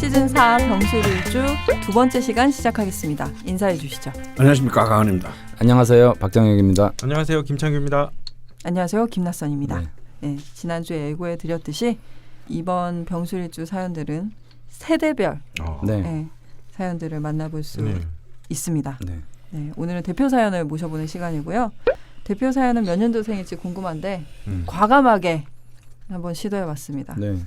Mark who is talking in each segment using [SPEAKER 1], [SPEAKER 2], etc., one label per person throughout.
[SPEAKER 1] 시즌 4 병술일주 두 번째 시간 시작하겠습니다. 인사해 주시죠.
[SPEAKER 2] 안녕하십니까, 강원입니다.
[SPEAKER 3] 안녕하세요, 박정혁입니다.
[SPEAKER 4] 안녕하세요, 김창규입니다.
[SPEAKER 1] 안녕하세요, 김낯선입니다.
[SPEAKER 3] 네.
[SPEAKER 1] 네, 지난주에 예고해 드렸듯이 이번 병술일주 사연들은 세대별
[SPEAKER 3] 네.
[SPEAKER 1] 사연들을 만나볼 수
[SPEAKER 4] 네.
[SPEAKER 1] 있습니다.
[SPEAKER 3] 네.
[SPEAKER 1] 네, 오늘은 대표 사연을 모셔보는 시간이고요. 대표 사연은 몇 년도생일지 궁금한데 과감하게 한번 시도해봤습니다.
[SPEAKER 3] 네.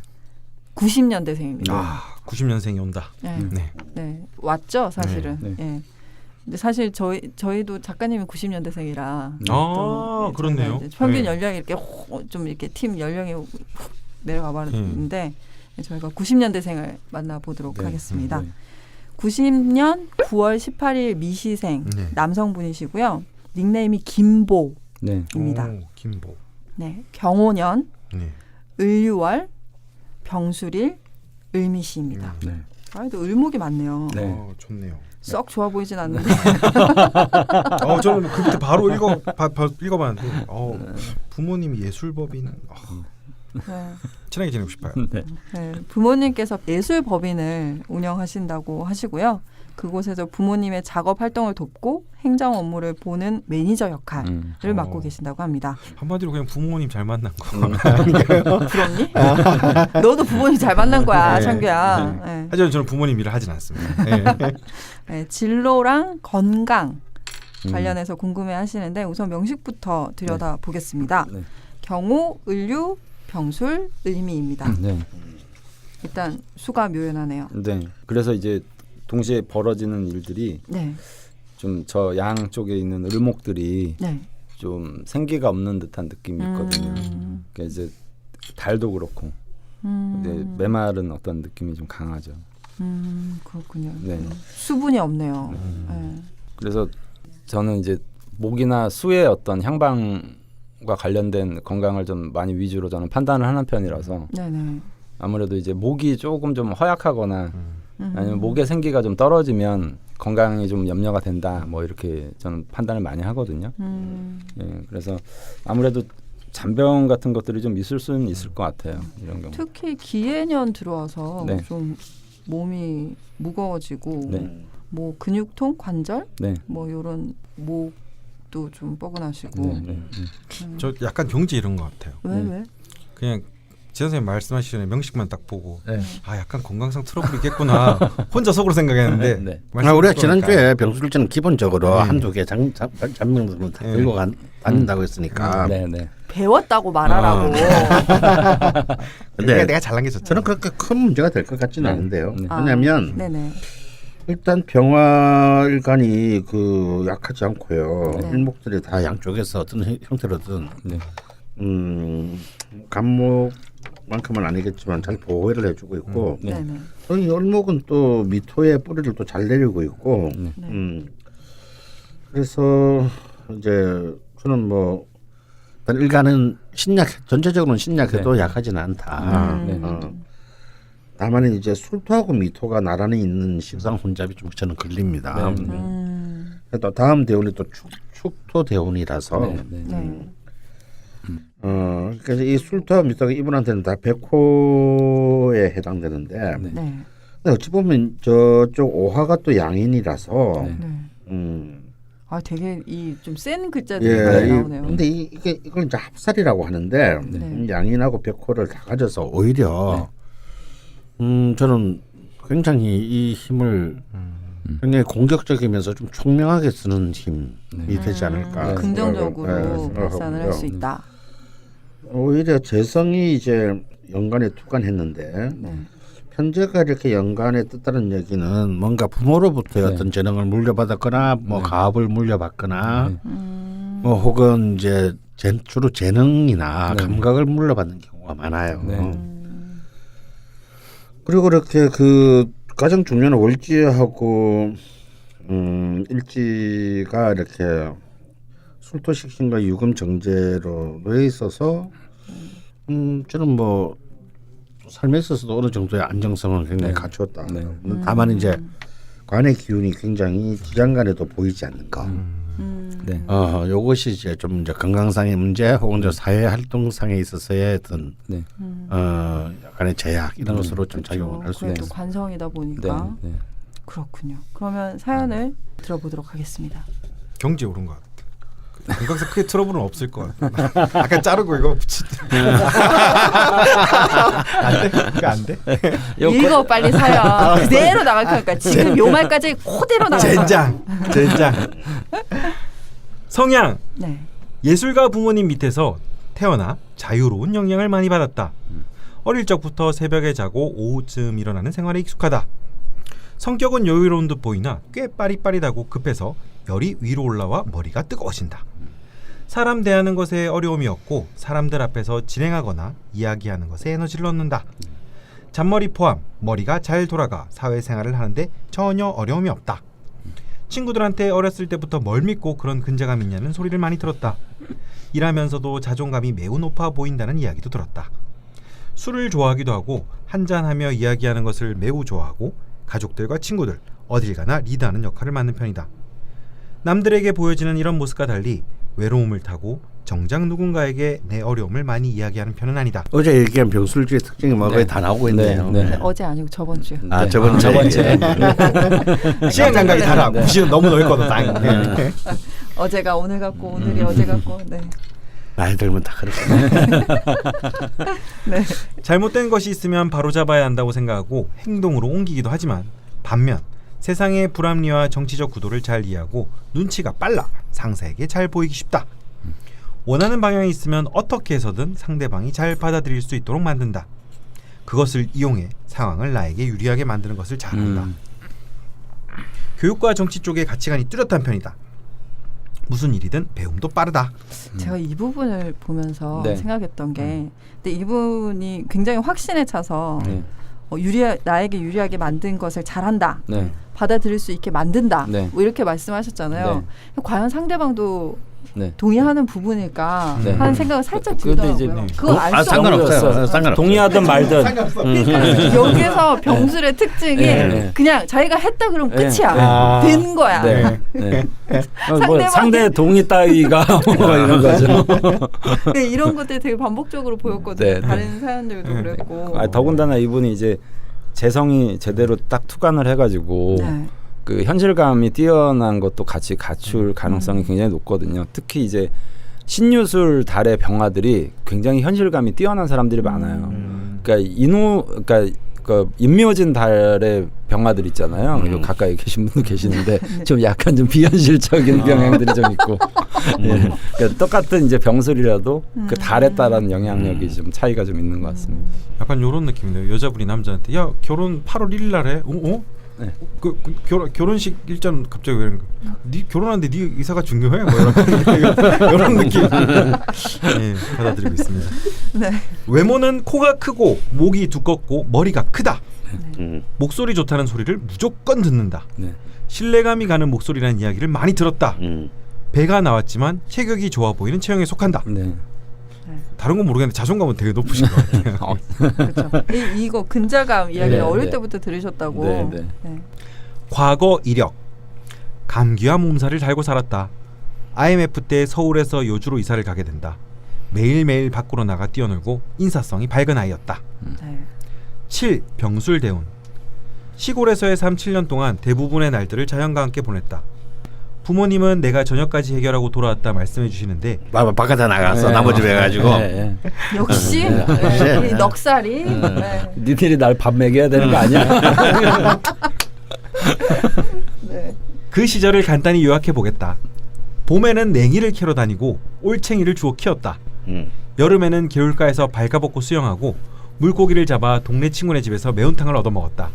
[SPEAKER 1] 90년대생입니다.
[SPEAKER 4] 아, 90년생이 온다.
[SPEAKER 1] 네.
[SPEAKER 4] 네.
[SPEAKER 1] 네, 왔죠, 사실은.
[SPEAKER 3] 네.
[SPEAKER 1] 예. 근데 사실 저희도 작가님이 90년대생이라
[SPEAKER 4] 아, 그렇네요.
[SPEAKER 1] 평균
[SPEAKER 4] 네.
[SPEAKER 1] 연령이 이렇게 좀 이렇게 팀 연령이 훅 내려가 버렸는데 저희가 90년대생을 만나보도록
[SPEAKER 3] 네.
[SPEAKER 1] 하겠습니다.
[SPEAKER 3] 네.
[SPEAKER 1] 90년 9월 18일 미시생
[SPEAKER 4] 네.
[SPEAKER 1] 남성분이시고요. 닉네임이 김보입니다.
[SPEAKER 3] 네.
[SPEAKER 4] 오, 김보.
[SPEAKER 1] 네, 경호년,
[SPEAKER 4] 네.
[SPEAKER 1] 을유월, 병술일, 을미시입니다.
[SPEAKER 3] 네.
[SPEAKER 1] 아, 또 을목이 많네요.
[SPEAKER 3] 네.
[SPEAKER 4] 좋네요.
[SPEAKER 1] 썩 좋아 보이진 않는데.
[SPEAKER 4] 저는 뭐 그때 바로 읽어봤는데, 부모님이 예술법인.
[SPEAKER 1] 네.
[SPEAKER 4] 친하게 지내고 싶어요.
[SPEAKER 3] 네.
[SPEAKER 1] 네, 부모님께서 예술법인을 운영하신다고 하시고요. 그곳에서 부모님의 작업 활동을 돕고 행정 업무를 보는 매니저 역할을 맡고 계신다고 합니다.
[SPEAKER 4] 한마디로 그냥 부모님 잘 만난 거.
[SPEAKER 1] 부럽니? 너도 부모님 잘 만난 거야,
[SPEAKER 4] 네.
[SPEAKER 1] 창규야. 네.
[SPEAKER 4] 하지만 저는 부모님 일을 하진 않습니다. 네.
[SPEAKER 1] 네, 진로랑 건강 관련해서 궁금해하시는데 우선 명식부터 들여다보겠습니다.
[SPEAKER 3] 네.
[SPEAKER 1] 경호, 을유, 병술, 을미입니다.
[SPEAKER 3] 네.
[SPEAKER 1] 일단 수가 묘연하네요.
[SPEAKER 3] 네. 그래서 이제 동시에 벌어지는 일들이
[SPEAKER 1] 네,
[SPEAKER 3] 좀 저 양쪽에 있는 을목들이
[SPEAKER 1] 네.
[SPEAKER 3] 좀 생기가 없는 듯한 느낌이 있거든요. 그러니까 이제 달도 그렇고 이제 메마른 어떤 느낌이 좀 강하죠.
[SPEAKER 1] 그렇군요.
[SPEAKER 3] 네.
[SPEAKER 1] 수분이 없네요. 네.
[SPEAKER 3] 그래서 저는 이제 목이나 수의 어떤 향방과 관련된 건강을 좀 많이 위주로 저는 판단을 하는 편이라서
[SPEAKER 1] 네네.
[SPEAKER 3] 아무래도 이제 목이 조금 좀 허약하거나 아니면 목의 생기가 좀 떨어지면 건강이 좀 염려가 된다. 뭐 이렇게 저는 판단을 많이 하거든요. 예, 그래서 아무래도 잔병 같은 것들이 좀 있을 수는 있을 것 같아요. 이런 경우.
[SPEAKER 1] 특히 기해년 들어와서
[SPEAKER 3] 네.
[SPEAKER 1] 좀 몸이 무거워지고
[SPEAKER 3] 네.
[SPEAKER 1] 뭐 근육통, 관절,
[SPEAKER 3] 네.
[SPEAKER 1] 뭐 이런 목도 좀 뻐근하시고.
[SPEAKER 3] 네. 네.
[SPEAKER 4] 저 약간 경지 이런 것 같아요.
[SPEAKER 1] 왜?
[SPEAKER 4] 그냥 지 선생님 말씀하시기 전에 명식만 딱 보고
[SPEAKER 3] 네.
[SPEAKER 4] 약간 건강상 트러블이겠구나 혼자 속으로 생각했는데
[SPEAKER 3] 네.
[SPEAKER 2] 우리가 지난주에 병술일주는 기본적으로 한두 개 잔병들은 다
[SPEAKER 4] 네.
[SPEAKER 2] 들고 다닌다고 했으니까.
[SPEAKER 3] 네. 네.
[SPEAKER 1] 배웠다고 말하라고.
[SPEAKER 2] 근데
[SPEAKER 4] 내가 잘난 게 좋죠.
[SPEAKER 2] 저는 그렇게 큰 문제가 될 것 같지는 않은데요.
[SPEAKER 3] 네.
[SPEAKER 2] 왜냐하면
[SPEAKER 1] 네네.
[SPEAKER 2] 일단 병화일간이 약하지 않고요.
[SPEAKER 1] 네.
[SPEAKER 2] 일목들이 다 양쪽에서 어떤 형태로든
[SPEAKER 3] 네.
[SPEAKER 2] 간목만큼은 아니겠지만 잘 보호를 해주고 있고
[SPEAKER 3] 네.
[SPEAKER 1] 네네.
[SPEAKER 2] 또 이 을목은 또 미토의 뿌리를 또 잘 내리고 있고
[SPEAKER 1] 네.
[SPEAKER 2] 그래서 이제 저는 뭐 일단 일간은 전체적으로는 신약해도 약하지는 않다.
[SPEAKER 3] 네.
[SPEAKER 2] 다만 이제 술토하고 미토가 나란히 있는 식상 혼잡이 좀 저는 걸립니다. 또 다음 대운이 또 축토 대운이라서
[SPEAKER 3] 네. 네.
[SPEAKER 1] 네.
[SPEAKER 2] 그래서 이 술토와 미토가 이분한테는 다 백호에 해당되는데
[SPEAKER 3] 네.
[SPEAKER 1] 네.
[SPEAKER 2] 근데 어찌 보면 저쪽 오화가 또 양인이라서
[SPEAKER 1] 네. 아, 되게 이 좀 센 글자들이
[SPEAKER 2] 예,
[SPEAKER 1] 많이 나오네요.
[SPEAKER 2] 근데 이걸 이제 합살이라고 하는데
[SPEAKER 1] 네.
[SPEAKER 2] 양인하고 백호를 다 가져서 오히려 저는 굉장히 이 힘을 굉장히 공격적이면서 좀 총명하게 쓰는 힘이 되지 않을까.
[SPEAKER 1] 긍정적으로 발산을 할 수
[SPEAKER 2] 하고요.
[SPEAKER 1] 있다.
[SPEAKER 2] 오히려 재성이 이제 연간에 투간했는데
[SPEAKER 1] 네.
[SPEAKER 2] 편제가 이렇게 연간에 뜻다는 얘기는 뭔가 부모로부터의 어떤 재능을 물려받았거나 뭐 가업을 물려받거나 뭐 혹은 이제 주로 재능이나 감각을 물려받는 경우가 많아요. 그리고 이렇게 가장 중요한 월지하고 일지가 이렇게 술토식신과 유금정제로 놓여 있어서 저는 뭐 삶에 있어서도 어느 정도의 안정성을 굉장히 갖추었다. 다만 이제 관의 기운이 굉장히 지장간에도 보이지 않는 거.
[SPEAKER 3] 네.
[SPEAKER 2] 요것이 이제 좀 이제 건강상의 문제 혹은 이제 사회 활동상에 있어서의 어떤
[SPEAKER 3] 네.
[SPEAKER 2] 약간의 제약 이런 것으로 좀 작용을 할 수
[SPEAKER 1] 그게
[SPEAKER 2] 있습니다.
[SPEAKER 1] 또 관성이다 보니까
[SPEAKER 3] 네. 네.
[SPEAKER 1] 그렇군요. 그러면 사연을 들어보도록 하겠습니다.
[SPEAKER 4] 경제 오른 것 같아. 건강상 크게 트러블은 없을 것 같아. 아까 자르고 이거 붙일 때. 안 돼? 그거 안 돼?
[SPEAKER 1] 읽어 빨리 사연. 그대로 나갈 거니까 지금 요 말까지 그대로 나갈 거야.
[SPEAKER 4] 젠장. 성향.
[SPEAKER 1] 네.
[SPEAKER 4] 예술가 부모님 밑에서 태어나 자유로운 영향을 많이 받았다. 어릴 적부터 새벽에 자고 오후쯤 일어나는 생활에 익숙하다. 성격은 여유로운 듯 보이나 꽤 빠릿빠릿하고 급해서 열이 위로 올라와 머리가 뜨거워진다. 사람 대하는 것에 어려움이 없고 사람들 앞에서 진행하거나 이야기하는 것에 에너지를 얻는다. 잔머리 포함 머리가 잘 돌아가 사회생활을 하는데 전혀 어려움이 없다. 친구들한테 어렸을 때부터 뭘 믿고 그런 근자감이 있냐는 소리를 많이 들었다. 일하면서도 자존감이 매우 높아 보인다는 이야기도 들었다. 술을 좋아하기도 하고 한잔하며 이야기하는 것을 매우 좋아하고 가족들과 친구들 어딜 가나 리드하는 역할을 맡는 편이다. 남들에게 보여지는 이런 모습과 달리 외로움을 타고 정작 누군가에게 내 어려움을 많이 이야기하는 편은 아니다.
[SPEAKER 2] 어제 얘기한 병술주의 특징이 뭐 거의 다 나오고 있네요.
[SPEAKER 3] 네.
[SPEAKER 1] 어제 아니고 저번 주.
[SPEAKER 2] 아 저번
[SPEAKER 3] 주에.
[SPEAKER 4] 시간 감각이 달라. 90은 너무 넓거든. 네.
[SPEAKER 1] 어제가 오늘 같고 오늘이 어제 같고. 네.
[SPEAKER 2] 나이 들면 다 그렇습니다.
[SPEAKER 1] 네.
[SPEAKER 4] 잘못된 것이 있으면 바로잡아야 한다고 생각하고 행동으로 옮기기도 하지만 반면 세상의 불합리와 정치적 구도를 잘 이해하고 눈치가 빨라 상사에게 잘 보이기 쉽다. 원하는 방향이 있으면 어떻게 해서든 상대방이 잘 받아들일 수 있도록 만든다. 그것을 이용해 상황을 나에게 유리하게 만드는 것을 잘한다. 교육과 정치 쪽의 가치관이 뚜렷한 편이다. 무슨 일이든 배움도 빠르다.
[SPEAKER 1] 제가 이 부분을 보면서
[SPEAKER 3] 네.
[SPEAKER 1] 생각했던 게 근데 이분이 굉장히 확신에 차서
[SPEAKER 3] 네.
[SPEAKER 1] 나에게 유리하게 만든 것을 잘한다.
[SPEAKER 3] 네.
[SPEAKER 1] 받아들일 수 있게 만든다.
[SPEAKER 3] 네.
[SPEAKER 1] 뭐 이렇게 말씀하셨잖아요. 과연 상대방도
[SPEAKER 3] 네.
[SPEAKER 1] 동의하는 부분일까
[SPEAKER 3] 네.
[SPEAKER 1] 하는 생각을 살짝
[SPEAKER 3] 근데 이제
[SPEAKER 1] 들더라고요. 그걸 알 수
[SPEAKER 2] 상관없어요.
[SPEAKER 3] 모르겠어요.
[SPEAKER 2] 상관없어요.
[SPEAKER 3] 동의하든 말든.
[SPEAKER 1] 여기서 병술의 특징이
[SPEAKER 3] 네.
[SPEAKER 1] 그냥 자기가 했다 그러면
[SPEAKER 3] 네.
[SPEAKER 1] 끝이야.
[SPEAKER 3] 네.
[SPEAKER 1] 된 거야.
[SPEAKER 3] 네. 네. 뭐 상대 동의 따위가 뭐 이런 거죠.
[SPEAKER 1] 네, 이런 것들이 되게 반복적으로 보였거든요.
[SPEAKER 3] 네.
[SPEAKER 1] 다른 사연들도 그랬고.
[SPEAKER 3] 더군다나 이분이 이제 재성이 제대로 딱 투간을 해가지고
[SPEAKER 1] 네.
[SPEAKER 3] 그 현실감이 뛰어난 것도 같이 갖출 가능성이 굉장히 높거든요. 특히 이제 신유술 달의 병화들이 굉장히 현실감이 뛰어난 사람들이 많아요. 그러니까 그 인묘진 달의 병화들 있잖아요. 그리고 가까이 계신 분도 계시는데 좀 약간 좀 비현실적인 병행들이 좀 있고, 예. 그러니까 똑같은 이제 병술이라도 그 달에 따른 영향력이 좀 차이가 좀 있는 것 같습니다.
[SPEAKER 4] 약간 이런 느낌이네요. 여자분이 남자한테 야 결혼 8월 1일 날에
[SPEAKER 3] 네.
[SPEAKER 4] 그 결혼식 일자는 갑자기 왜 네 결혼하는데 네 의사가 중요해? 뭐 이런 느낌 네, 받아들이고 있습니다.
[SPEAKER 1] 네.
[SPEAKER 4] 외모는 코가 크고 목이 두껍고 머리가 크다. 목소리 좋다는 소리를 무조건 듣는다.
[SPEAKER 3] 네.
[SPEAKER 4] 신뢰감이 가는 목소리라는 이야기를 많이 들었다. 배가 나왔지만 체격이 좋아 보이는 체형에 속한다.
[SPEAKER 3] 네.
[SPEAKER 4] 다른 건 모르겠는데 자존감은 되게 높으신 것 같아요.
[SPEAKER 1] 그렇죠. 이거 근자감 이야기를
[SPEAKER 3] 네,
[SPEAKER 1] 어릴
[SPEAKER 3] 네.
[SPEAKER 1] 때부터 들으셨다고.
[SPEAKER 3] 네, 네.
[SPEAKER 1] 네.
[SPEAKER 4] 과거 이력. 감기와 몸살을 달고 살았다. IMF 때 서울에서 여주로 이사를 가게 된다. 매일매일 밖으로 나가 뛰어놀고 인사성이 밝은 아이였다.
[SPEAKER 1] 네.
[SPEAKER 4] 7. 병술대운. 시골에서의 삶 7년 동안 대부분의 날들을 자연과 함께 보냈다. 부모님은 내가 저녁까지 해결하고 돌아왔다 말씀해 주시는데
[SPEAKER 2] 바깥에 나가서 나머지 해가지고
[SPEAKER 3] 네.
[SPEAKER 1] 역시
[SPEAKER 3] 네.
[SPEAKER 1] 네. 우리 넉살이. 네.
[SPEAKER 3] 니들이 날 밥 먹여야 되는 거 아니야?
[SPEAKER 1] 네.
[SPEAKER 4] 그 시절을 간단히 요약해 보겠다. 봄에는 냉이를 캐러 다니고 올챙이를 주워 키웠다. 여름에는 개울가에서 발가벗고 수영하고 물고기를 잡아 동네 친구네 집에서 매운탕을 얻어먹었다.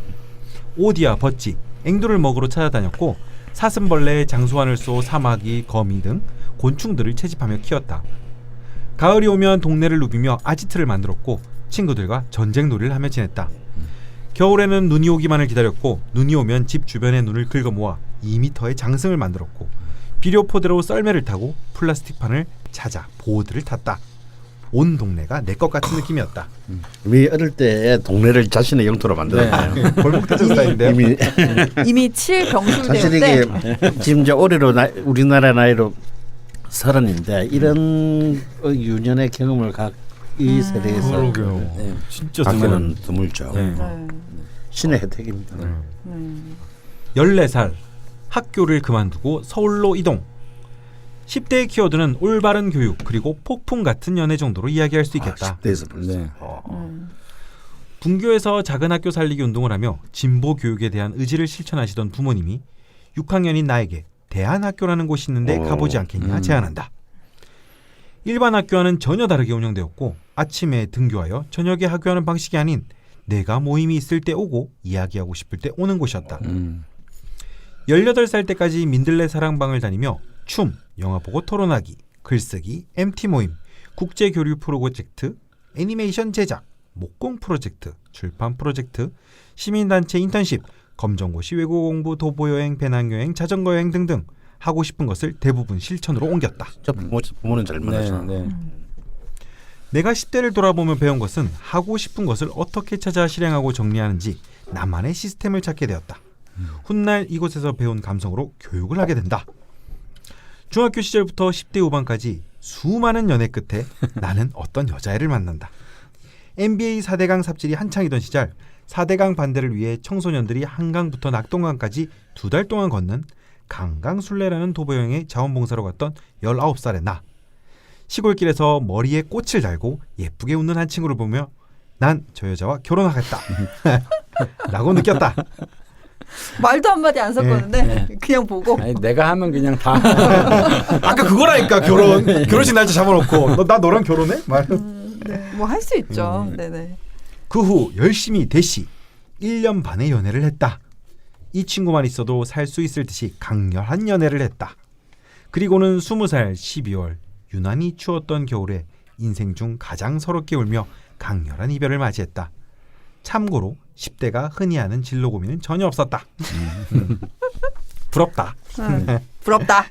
[SPEAKER 4] 오디야, 버찌, 앵두를 먹으러 찾아다녔고 사슴벌레, 장수환을 쏘, 사마귀, 거미 등 곤충들을 채집하며 키웠다. 가을이 오면 동네를 누비며 아지트를 만들었고 친구들과 전쟁놀이를 하며 지냈다. 겨울에는 눈이 오기만을 기다렸고 눈이 오면 집 주변의 눈을 긁어모아 2m의 장승을 만들었고 비료포대로 썰매를 타고 플라스틱판을 찾아 보드를 탔다. 온 동네가 내 것 같은 느낌이었다.
[SPEAKER 2] 미 어릴 때 동네를 자신의 영토로 만들었네요.
[SPEAKER 4] 골목대전 스타일인데요.
[SPEAKER 1] 이미 7병술
[SPEAKER 2] 사실
[SPEAKER 1] 대회
[SPEAKER 2] 이게
[SPEAKER 1] 때
[SPEAKER 2] 지금 이제 올해로 우리나라 나이로 30인데 이런 유년의 경험을 이 세대에서
[SPEAKER 4] 그러게요.
[SPEAKER 3] 네.
[SPEAKER 4] 진짜
[SPEAKER 2] 갖기는 드물죠.
[SPEAKER 4] 네.
[SPEAKER 1] 네.
[SPEAKER 2] 신의 혜택입니다.
[SPEAKER 4] 14살 학교를 그만두고 서울로 이동. 10대의 키워드는 올바른 교육 그리고 폭풍 같은 연애 정도로 이야기할 수 있겠다.
[SPEAKER 2] 10대에서 벌써.
[SPEAKER 3] 네.
[SPEAKER 4] 분교에서 작은 학교 살리기 운동을 하며 진보 교육에 대한 의지를 실천하시던 부모님이 6학년인 나에게 대안학교라는 곳이 있는데 가보지 않겠냐 제안한다. 일반 학교와는 전혀 다르게 운영되었고 아침에 등교하여 저녁에 학교하는 방식이 아닌 내가 모임이 있을 때 오고 이야기하고 싶을 때 오는 곳이었다. 18살 때까지 민들레 사랑방을 다니며 춤, 영화 보고 토론하기, 글쓰기, MT 모임, 국제교류 프로젝트, 애니메이션 제작, 목공 프로젝트, 출판 프로젝트, 시민단체 인턴십, 검정고시 외국어 공부, 도보여행, 배낭여행, 자전거여행 등등 하고 싶은 것을 대부분 실천으로 옮겼다.
[SPEAKER 2] 저 부모는 잘 만나죠.
[SPEAKER 3] 네.
[SPEAKER 4] 내가 10대를 돌아보며 배운 것은 하고 싶은 것을 어떻게 찾아 실행하고 정리하는지 나만의 시스템을 찾게 되었다. 훗날 이곳에서 배운 감성으로 교육을 하게 된다. 중학교 시절부터 10대 후반까지 수많은 연애 끝에 나는 어떤 여자애를 만난다. NBA 4대강 삽질이 한창이던 시절 4대강 반대를 위해 청소년들이 한강부터 낙동강까지 2달 동안 걷는 강강술래라는 도보여행에 자원봉사로 갔던 19살의 나. 시골길에서 머리에 꽃을 달고 예쁘게 웃는 한 친구를 보며 난 저 여자와 결혼하겠다 라고 느꼈다.
[SPEAKER 1] 말도 한마디 안 섞었는데 그냥 보고
[SPEAKER 3] 아니, 내가 하면 그냥 다.
[SPEAKER 4] 아까 그거라니까 결혼식 날짜 잡아놓고 나 너랑 결혼해? 말.
[SPEAKER 1] 뭐 할 수 있죠. 네네.
[SPEAKER 4] 그 후 열심히 대시 1년 반의 연애를 했다. 이 친구만 있어도 살 수 있을 듯이 강렬한 연애를 했다. 그리고는 20살 12월 유난히 추웠던 겨울에 인생 중 가장 서럽게 울며 강렬한 이별을 맞이했다. 참고로 10대가 흔히 하는 진로 고민은 전혀 없었다. 부럽다.
[SPEAKER 1] 부럽다.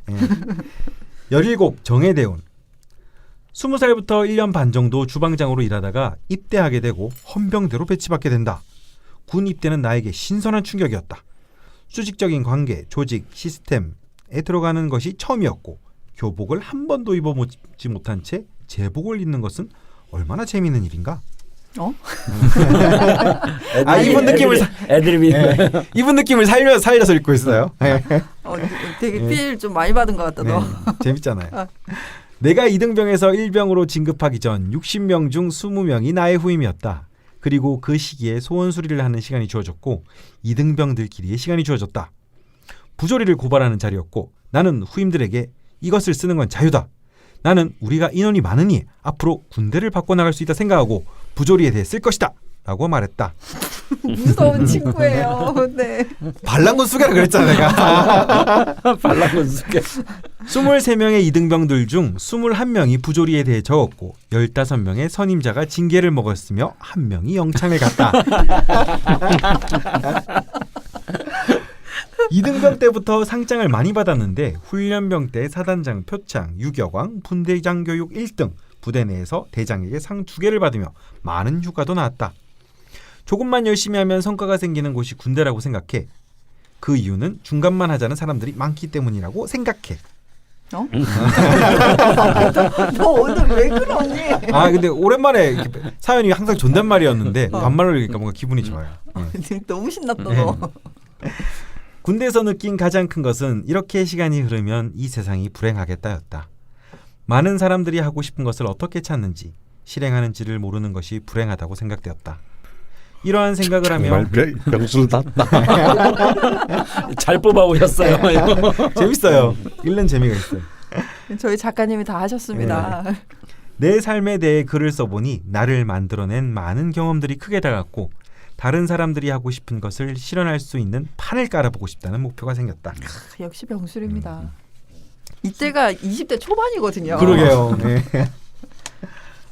[SPEAKER 4] 17 정혜대운 20살부터 1년 반 정도 주방장으로 일하다가 입대하게 되고 헌병대로 배치받게 된다. 군 입대는 나에게 신선한 충격이었다. 수직적인 관계, 조직, 시스템에 들어가는 것이 처음이었고 교복을 한 번도 입어보지 못한 채 제복을 입는 것은 얼마나 재미있는 일인가? 이분 느낌을
[SPEAKER 3] 애드립이
[SPEAKER 4] 이분 느낌을 살려서 입고 있어요.
[SPEAKER 1] 되게 필 좀 많이 받은 것 같다. 너.
[SPEAKER 4] 재밌잖아요. 내가 2등병에서 1병으로 진급하기 전 60명 중 20명이 나의 후임이었다. 그리고 그 시기에 소원 수리를 하는 시간이 주어졌고 2등병들끼리의 시간이 주어졌다. 부조리를 고발하는 자리였고 나는 후임들에게 이것을 쓰는 건 자유다. 나는 우리가 인원이 많으니 앞으로 군대를 바꿔나갈 수 있다 생각하고 부조리에 대해 쓸 것이다 라고 말했다.
[SPEAKER 1] 무서운 친구예요. 네.
[SPEAKER 4] 반란군 수계라 그랬잖아 내가.
[SPEAKER 3] 반란군 수계.
[SPEAKER 4] 23명의 이등병들 중 21명이 부조리에 대해 적었고 15명의 선임자가 징계를 먹었으며 1명이 영창을 갔다. 2등병 때부터 상장을 많이 받았는데 훈련병 때 사단장 표창, 유격왕, 분대장 교육 1등, 부대 내에서 대장에게 상 2개를 받으며 많은 휴가도 나왔다. 조금만 열심히 하면 성과가 생기는 곳이 군대라고 생각해. 그 이유는 중간만 하자는 사람들이 많기 때문이라고 생각해.
[SPEAKER 1] 너 오늘 왜 그러니?
[SPEAKER 4] 근데 오랜만에 사연이 항상 존댓말이었는데 반말로 읽으니까 뭔가 기분이 좋아요.
[SPEAKER 1] 너무 신났다 너.
[SPEAKER 4] 군대에서 느낀 가장 큰 것은 이렇게 시간이 흐르면 이 세상이 불행하겠다였다. 많은 사람들이 하고 싶은 것을 어떻게 찾는지 실행하는지를 모르는 것이 불행하다고 생각되었다. 이러한 생각을 하며
[SPEAKER 2] 병술답다.
[SPEAKER 3] 잘 뽑아오셨어요.
[SPEAKER 4] 재밌어요. 읽는 재미가 있어요.
[SPEAKER 1] 저희 작가님이 다 하셨습니다.
[SPEAKER 4] 내 삶에 대해 글을 써보니 나를 만들어낸 많은 경험들이 크게 다가왔고 다른 사람들이 하고 싶은 것을 실현할 수 있는 판을 깔아보고 싶다는 목표가 생겼다.
[SPEAKER 1] 역시 병술입니다. 이때가 20대 초반이거든요.
[SPEAKER 4] 그러게요. 네.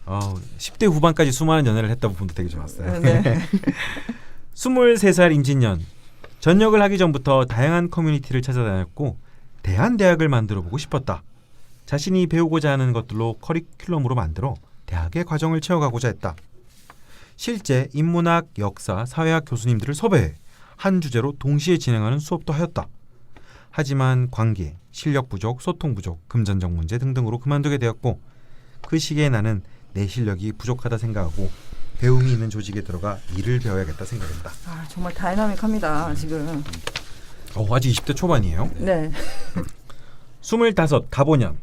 [SPEAKER 4] 10대 후반까지 수많은 연애를 했다고 분도 되게 좋았어요.
[SPEAKER 1] 네.
[SPEAKER 4] 23살 임진년 전역을 하기 전부터 다양한 커뮤니티를 찾아다녔고 대한대학을 만들어보고 싶었다. 자신이 배우고자 하는 것들로 커리큘럼으로 만들어 대학의 과정을 채워가고자 했다. 실제 인문학, 역사, 사회학 교수님들을 섭외해 한 주제로 동시에 진행하는 수업도 하였다. 하지만 관계, 실력 부족, 소통 부족, 금전적 문제 등등으로 그만두게 되었고 그 시기에 나는 내 실력이 부족하다 생각하고 배움이 있는 조직에 들어가 일을 배워야겠다 생각했다.
[SPEAKER 1] 아, 정말 다이나믹합니다. 지금.
[SPEAKER 4] 아직 20대 초반이에요.
[SPEAKER 1] 네.
[SPEAKER 4] 25 가보년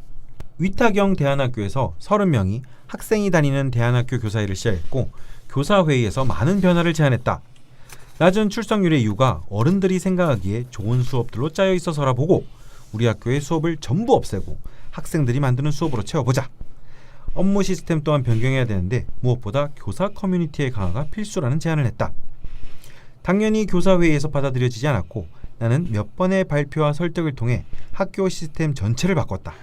[SPEAKER 4] 위탁영 대안학교에서 30명이 학생이 다니는 대안학교 교사일을 시작했고 교사회의에서 많은 변화를 제안했다. 낮은 출석률의 이유가 어른들이 생각하기에 좋은 수업들로 짜여 있어서라 보고 우리 학교의 수업을 전부 없애고 학생들이 만드는 수업으로 채워보자. 업무 시스템 또한 변경해야 되는데 무엇보다 교사 커뮤니티의 강화가 필수라는 제안을 했다. 당연히 교사회의에서 받아들여지지 않았고 나는 몇 번의 발표와 설득을 통해 학교 시스템 전체를 바꿨다.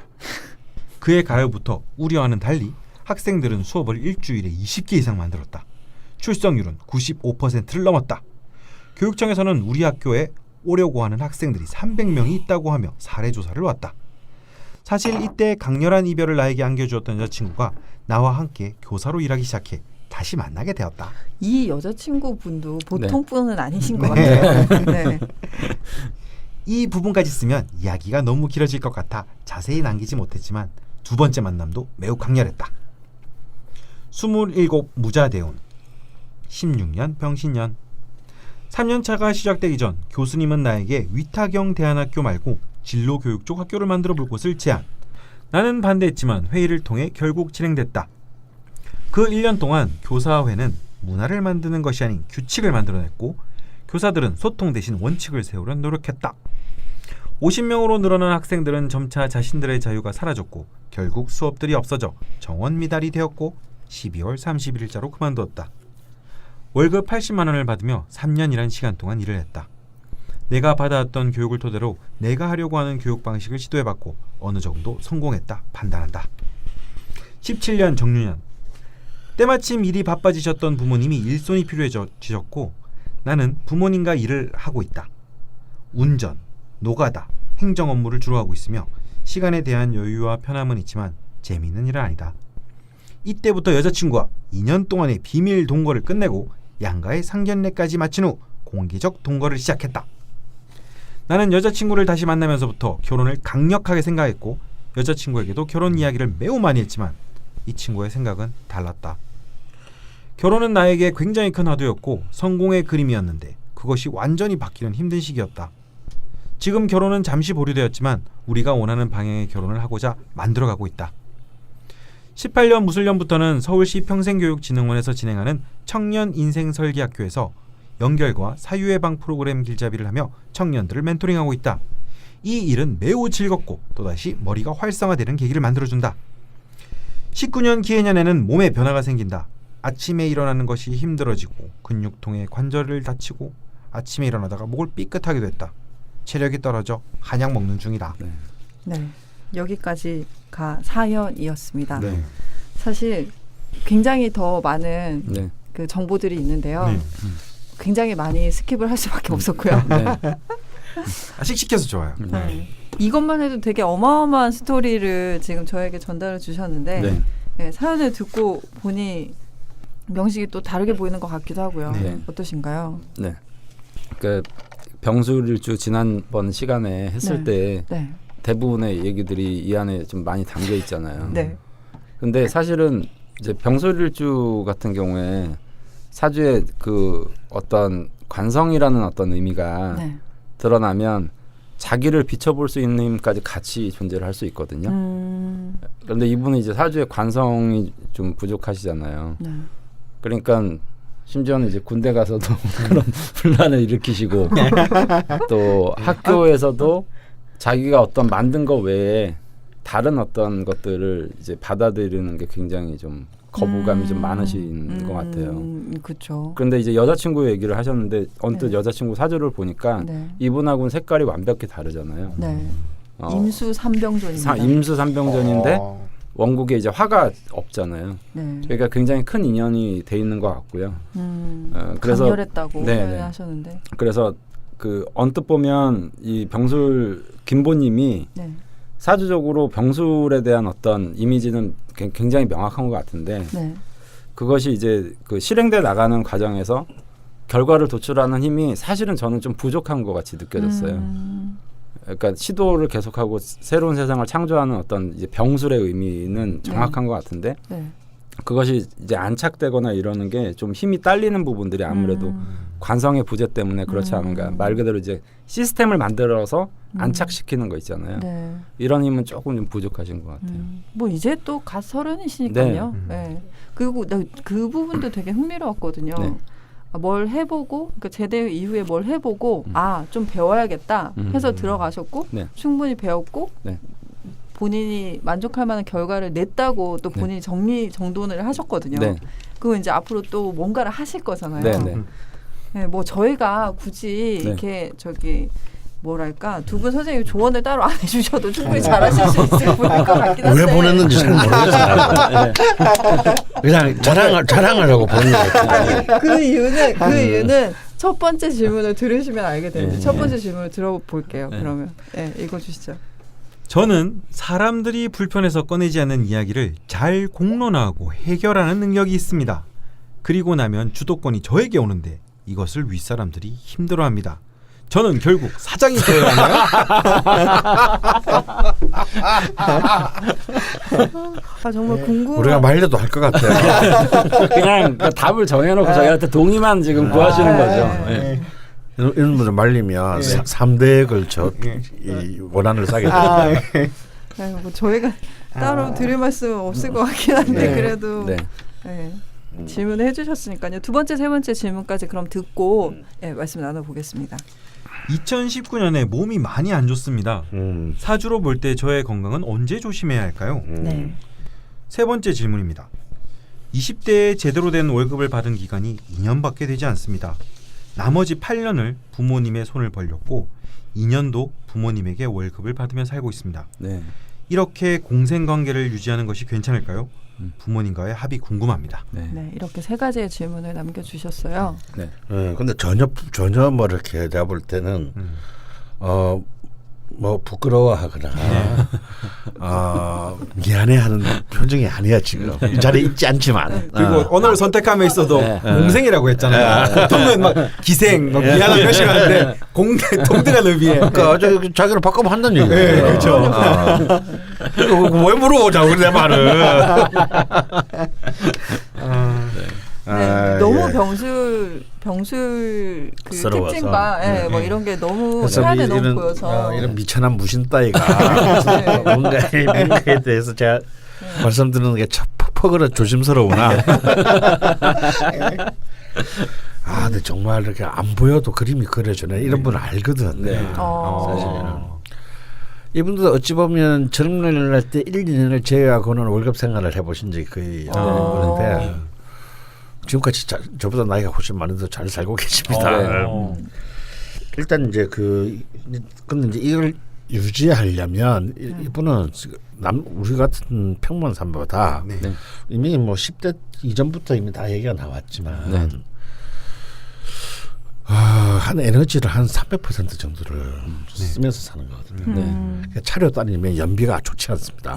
[SPEAKER 4] 그해 가을부터 우리와는 달리 학생들은 수업을 일주일에 20개 이상 만들었다. 출석률은 95%를 넘었다. 교육청에서는 우리 학교에 오려고 하는 학생들이 300명이 있다고 하며 사례조사를 왔다. 사실 이때 강렬한 이별을 나에게 안겨주었던 여자친구가 나와 함께 교사로 일하기 시작해 다시 만나게 되었다.
[SPEAKER 1] 이 여자친구분도 보통
[SPEAKER 3] 네.
[SPEAKER 1] 분은 아니신 것 같아요. 네.
[SPEAKER 4] 이 부분까지 쓰면 이야기가 너무 길어질 것 같아 자세히 남기지 못했지만 두 번째 만남도 매우 강렬했다. 27 무자대운 16년 병신년 3년차가 시작되기 전 교수님은 나에게 위탁영 대안학교 말고 진로교육 쪽 학교를 만들어 볼 곳을 제안. 나는 반대했지만 회의를 통해 결국 진행됐다. 그 1년 동안 교사회는 문화를 만드는 것이 아닌 규칙을 만들어냈고 교사들은 소통 대신 원칙을 세우려 노력했다. 50명으로 늘어난 학생들은 점차 자신들의 자유가 사라졌고 결국 수업들이 없어져 정원 미달이 되었고 12월 31일자로 그만두었다. 월급 80만 원을 받으며 3년이란 시간 동안 일을 했다. 내가 받아왔던 교육을 토대로 내가 하려고 하는 교육 방식을 시도해봤고 어느 정도 성공했다 판단한다. 17년 정유년 때마침 일이 바빠지셨던 부모님이 일손이 필요해지셨고 나는 부모님과 일을 하고 있다. 운전, 노가다, 행정 업무를 주로 하고 있으며 시간에 대한 여유와 편함은 있지만 재미있는 일은 아니다. 이때부터 여자친구와 2년 동안의 비밀 동거를 끝내고 양가의 상견례까지 마친 후 공개적 동거를 시작했다. 나는 여자친구를 다시 만나면서부터 결혼을 강력하게 생각했고 여자친구에게도 결혼 이야기를 매우 많이 했지만 이 친구의 생각은 달랐다. 결혼은 나에게 굉장히 큰 화두였고 성공의 그림이었는데 그것이 완전히 바뀌는 힘든 시기였다. 지금 결혼은 잠시 보류되었지만 우리가 원하는 방향의 결혼을 하고자 만들어가고 있다. 18년 무술년부터는 서울시 평생교육진흥원에서 진행하는 청년인생설계학교에서 연결과 사유예방 프로그램 길잡이를 하며 청년들을 멘토링하고 있다. 이 일은 매우 즐겁고 또다시 머리가 활성화되는 계기를 만들어준다. 19년 기해년에는 몸에 변화가 생긴다. 아침에 일어나는 것이 힘들어지고 근육통에 관절을 다치고 아침에 일어나다가 목을 삐끗하기도 했다. 체력이 떨어져 한약 먹는 중이다.
[SPEAKER 1] 네. 여기까지가 사연이었습니다.
[SPEAKER 3] 네.
[SPEAKER 1] 사실 굉장히 더 많은
[SPEAKER 3] 네.
[SPEAKER 1] 그 정보들이 있는데요.
[SPEAKER 4] 네.
[SPEAKER 1] 굉장히 많이 스킵을 할 수밖에 없었고요.
[SPEAKER 3] 네.
[SPEAKER 4] 씩씩해서 좋아요.
[SPEAKER 1] 네. 이것만 해도 되게 어마어마한 스토리를 지금 저에게 전달해 주셨는데
[SPEAKER 3] 네.
[SPEAKER 1] 네, 사연을 듣고 보니 명식이 또 다르게 보이는 것 같기도 하고요.
[SPEAKER 3] 네.
[SPEAKER 1] 어떠신가요?
[SPEAKER 3] 네. 그 병술일주 지난번 시간에 했을 때
[SPEAKER 1] 네.
[SPEAKER 3] 대부분의 얘기들이 이 안에 좀 많이 담겨 있잖아요.
[SPEAKER 1] 네.
[SPEAKER 3] 근데 사실은 이제 병술일주 같은 경우에 사주의 그 어떤 관성이라는 어떤 의미가
[SPEAKER 1] 네.
[SPEAKER 3] 드러나면 자기를 비춰볼 수 있는 힘까지 같이 존재를 할 수 있거든요. 그런데 이분은 이제 사주의 관성이 좀 부족하시잖아요.
[SPEAKER 1] 네.
[SPEAKER 3] 그러니까 심지어는 이제 군대 가서도 그런 분란을 일으키시고 또 학교에서도 자기가 어떤 만든 거 외에 다른 어떤 것들을 이제 받아들이는 게 굉장히 좀 거부감이 좀 많으신 것 같아요.
[SPEAKER 1] 그렇죠.
[SPEAKER 3] 그런데 이제 여자친구 얘기를 하셨는데 언뜻
[SPEAKER 1] 네.
[SPEAKER 3] 여자친구 사주를 보니까
[SPEAKER 1] 네.
[SPEAKER 3] 이분하고는 색깔이 완벽히 다르잖아요.
[SPEAKER 1] 네. 임수 삼병존입니다.
[SPEAKER 3] 임수 삼병전인데 원국에 이제 화가 없잖아요.
[SPEAKER 1] 네.
[SPEAKER 3] 그러니까 굉장히 큰 인연이 돼 있는 것 같고요. 그래서
[SPEAKER 1] 강렬했다고
[SPEAKER 3] 네,
[SPEAKER 1] 표현하셨는데.
[SPEAKER 3] 그래서 그 언뜻 보면 이 병술 김보님이
[SPEAKER 1] 네.
[SPEAKER 3] 사주적으로 병술에 대한 어떤 이미지는 굉장히 명확한 것 같은데
[SPEAKER 1] 네.
[SPEAKER 3] 그것이 이제 그 실행돼 나가는 과정에서 결과를 도출하는 힘이 사실은 저는 좀 부족한 것 같이 느껴졌어요. 그러니까 시도를 계속하고 새로운 세상을 창조하는 어떤 이제 병술의 의미는 정확한 것 같은데
[SPEAKER 1] 네.
[SPEAKER 3] 그것이 이제 안착되거나 이러는 게 좀 힘이 딸리는 부분들이 아무래도 관성의 부재 때문에 그렇지 않은가. 말 그대로 이제 시스템을 만들어서 안착시키는 거 있잖아요.
[SPEAKER 1] 네.
[SPEAKER 3] 이런 힘은 조금 좀 부족하신 것 같아요.
[SPEAKER 1] 뭐 이제 또 갓 서른이시니까요. 네. 그리고 그 부분도 되게 흥미로웠거든요.
[SPEAKER 3] 네.
[SPEAKER 1] 뭘 해보고 그러니까 제대 이후에 뭘 해보고 좀 배워야겠다 해서 들어가셨고
[SPEAKER 3] 네.
[SPEAKER 1] 충분히 배웠고
[SPEAKER 3] 네.
[SPEAKER 1] 본인이 만족할 만한 결과를 냈다고 또 본인이 정돈을 하셨거든요.
[SPEAKER 3] 네.
[SPEAKER 1] 그거 이제 앞으로 또 뭔가를 하실 거잖아요.
[SPEAKER 3] 네, 네.
[SPEAKER 1] 네, 뭐 저희가 굳이
[SPEAKER 3] 네.
[SPEAKER 1] 이렇게 뭐랄까 두 분 선생님 조언을 따로 안 해주셔도 충분히 잘하실 수 있을 분일 것 같긴 한데
[SPEAKER 2] 왜 보냈는지 잘 모르겠어요. 그냥 자랑하려고 보낸 것 같아요.
[SPEAKER 1] 그 이유는 첫 번째 질문을 들으시면 알게 됩니다.
[SPEAKER 3] 네.
[SPEAKER 1] 첫 번째 질문을 들어볼게요.
[SPEAKER 3] 네.
[SPEAKER 1] 그러면 읽어주시죠.
[SPEAKER 4] 저는 사람들이 불편해서 꺼내지 않는 이야기를 잘 공론화하고 해결하는 능력이 있습니다. 그리고 나면 주도권이 저에게 오는데 이것을 윗사람들이 힘들어합니다. 저는 결국 사장이 되어야 하나요?
[SPEAKER 1] 정말 궁금한.
[SPEAKER 2] 우리가 말려도 할 것 같아요.
[SPEAKER 3] 그냥 그 답을 정해놓고 저희한테 동의만 지금 구하시는 거죠.
[SPEAKER 1] 네.
[SPEAKER 2] 이런 분들 말리면 3대에 걸쳐 이 원한을 싸게 돼요.
[SPEAKER 1] 뭐 저희가 따로 드릴 말씀 없을 것 같긴 한데
[SPEAKER 2] 네.
[SPEAKER 1] 그래도
[SPEAKER 3] 네.
[SPEAKER 1] 네. 질문을 해주셨으니까요. 두 번째, 세 번째 질문까지 그럼 듣고 말씀 나눠보겠습니다.
[SPEAKER 4] 2019년에 몸이 많이 안 좋습니다. 사주로 볼 때 저의 건강은 언제 조심해야 할까요?
[SPEAKER 1] 네.
[SPEAKER 4] 세 번째 질문입니다. 20대에 제대로 된 월급을 받은 기간이 2년밖에 되지 않습니다. 나머지 8년을 부모님의 손을 벌렸고 2년도 부모님에게 월급을 받으며 살고 있습니다.
[SPEAKER 3] 네.
[SPEAKER 4] 이렇게 공생관계를 유지하는 것이 괜찮을까요? 부모님과의 합이 궁금합니다.
[SPEAKER 3] 네.
[SPEAKER 1] 네, 이렇게 세 가지의 질문을 남겨주셨어요.
[SPEAKER 3] 네.
[SPEAKER 2] 근데 전혀 뭐 이렇게 내가 볼 때는 뭐 부끄러워하거나 미안해하는 표정이 아니야 지금. 이 자리에 있지 않지만.
[SPEAKER 4] 그리고 언어를 선택함에 있어도
[SPEAKER 3] 네.
[SPEAKER 4] 공생이라고 했잖아요. 보통은 막 기생, 막 미안한 표시하는데 동등한 의미에.
[SPEAKER 2] 그러니까 자기를 바꾸면 한다는 얘기예요.
[SPEAKER 4] 네, 그렇죠.
[SPEAKER 2] 왜 물어보자고 내 말을.
[SPEAKER 1] 네, 너무 병술 그
[SPEAKER 2] 스러워서.
[SPEAKER 1] 특징과 뭐 이런 게 너무
[SPEAKER 2] 그래서
[SPEAKER 1] 사안에 너무 보여서
[SPEAKER 2] 이런 미천한 무신 따위가 뭔가에 대해서 제가 말씀드리는 게 퍽퍽으로 조심스러우나. 근데 정말 이렇게 안 보여도 그림이 그려지네. 이런 분은 알거든.
[SPEAKER 3] 네.
[SPEAKER 2] 사실은. 이분도 어찌 보면 젊은 날 때 1, 2년을 제외하고는 월급 생활을 해보신 적이 거의 없는데 지금까지 저보다 나이가 훨씬 많은데 잘 살고 계십니다. 일단 이제 근데 이제 이걸 유지하려면 이분은 우리 같은 평범한 사람보다 이미 뭐 10대 이전부터 이미 다 얘기가 나왔지만 한 에너지를 한 300% 정도를 쓰면서 사는 거거든요. 그러니까 차려 다니면 연비가 좋지 않습니다.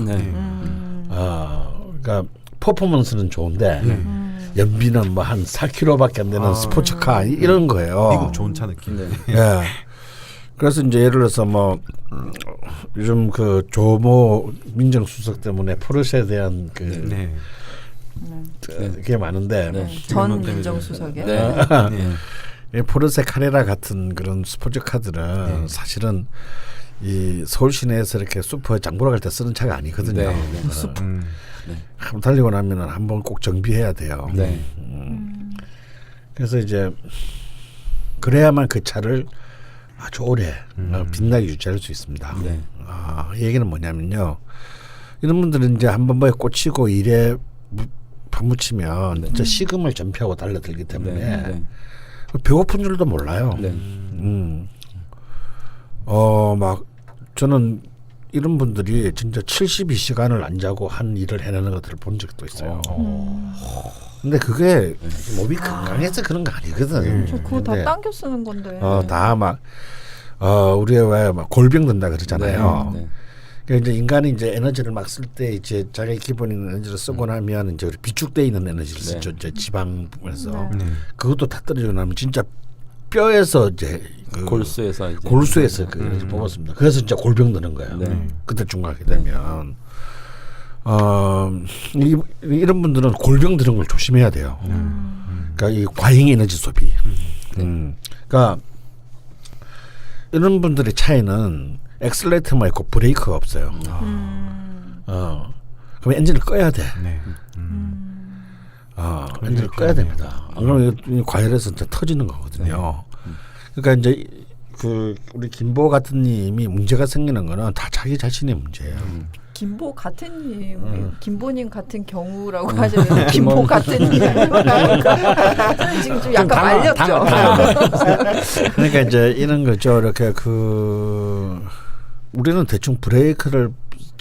[SPEAKER 2] 그러니까 퍼포먼스는 좋은데 연비는 뭐 한 4km밖에 안 되는 스포츠카 이런 거예요.
[SPEAKER 4] 미국 좋은 차 느낌.
[SPEAKER 2] 예. 그래서 이제 예를 들어서 뭐 요즘 그 조모 민정수석 때문에 포르쉐에 대한 그게 많은데
[SPEAKER 1] 전 민정수석에
[SPEAKER 2] 포르쉐 카레라 같은 그런 스포츠카들은 사실은 이 서울 시내에서 이렇게 슈퍼 장보러 갈 때 쓰는 차가 아니거든요. 한번 달리고 나면은 한번 꼭 정비해야 돼요. 그래서 이제 그래야만 그 차를 아주 오래 빛나게 유지할 수 있습니다. 이 얘기는 뭐냐면요. 이런 분들은 이제 한번 뭐에 꽂히고 일에 파묻히면 진짜 식음을 전폐하고 달려들기 때문에 배고픈 줄도 몰라요. 막 저는 이런 분들이 진짜 72시간을 안 자고 한 일을 해내는 것들을 본 적도 있어요. 근데 그게 몸이 건강해서 그런 거 아니거든.
[SPEAKER 1] 그거 다 당겨 쓰는 건데.
[SPEAKER 2] 다 막 우리가 왜 막 골병 든다 그러잖아요. 그러니까 이제 인간이 이제 에너지를 막 쓸 때 이제 자기 기본 있는 에너지를 쓰고 나면 이제 비축돼 있는 에너지를
[SPEAKER 3] 네.
[SPEAKER 2] 쓰죠. 이제 지방 부분에서
[SPEAKER 1] 네.
[SPEAKER 2] 그것도 다 떨어지고 나면 진짜 뼈에서 이제 그
[SPEAKER 3] 골수에서 이제
[SPEAKER 2] 골수에서 그 에너지 뽑았습니다. 그래서 진짜 골병 드는 거예요.
[SPEAKER 3] 네.
[SPEAKER 2] 그때 중간하게 되면 이런 분들은 골병 드는 걸 조심해야 돼요. 그러니까 이 과잉 에너지 소비. 그러니까 이런 분들의 차이는 엑셀레이터만 있고 브레이크가 없어요. 그럼 엔진을 꺼야 돼.
[SPEAKER 4] 네.
[SPEAKER 2] 엔진을 꺼야 됩니다. 안 그러면 이거 과열해서 이제 터지는 거거든요. 그러니까 이제 그 우리 김보 같은 님이 문제가 생기는 거는 다 자기 자신의 문제예요.
[SPEAKER 1] 김보 같은 님, 김보님 같은 경우라고 하시면 김보 같은 님 지금 좀 약간 말렸죠.
[SPEAKER 2] 그러니까 이제 이런 거죠. 이렇게 우리는 대충 브레이크를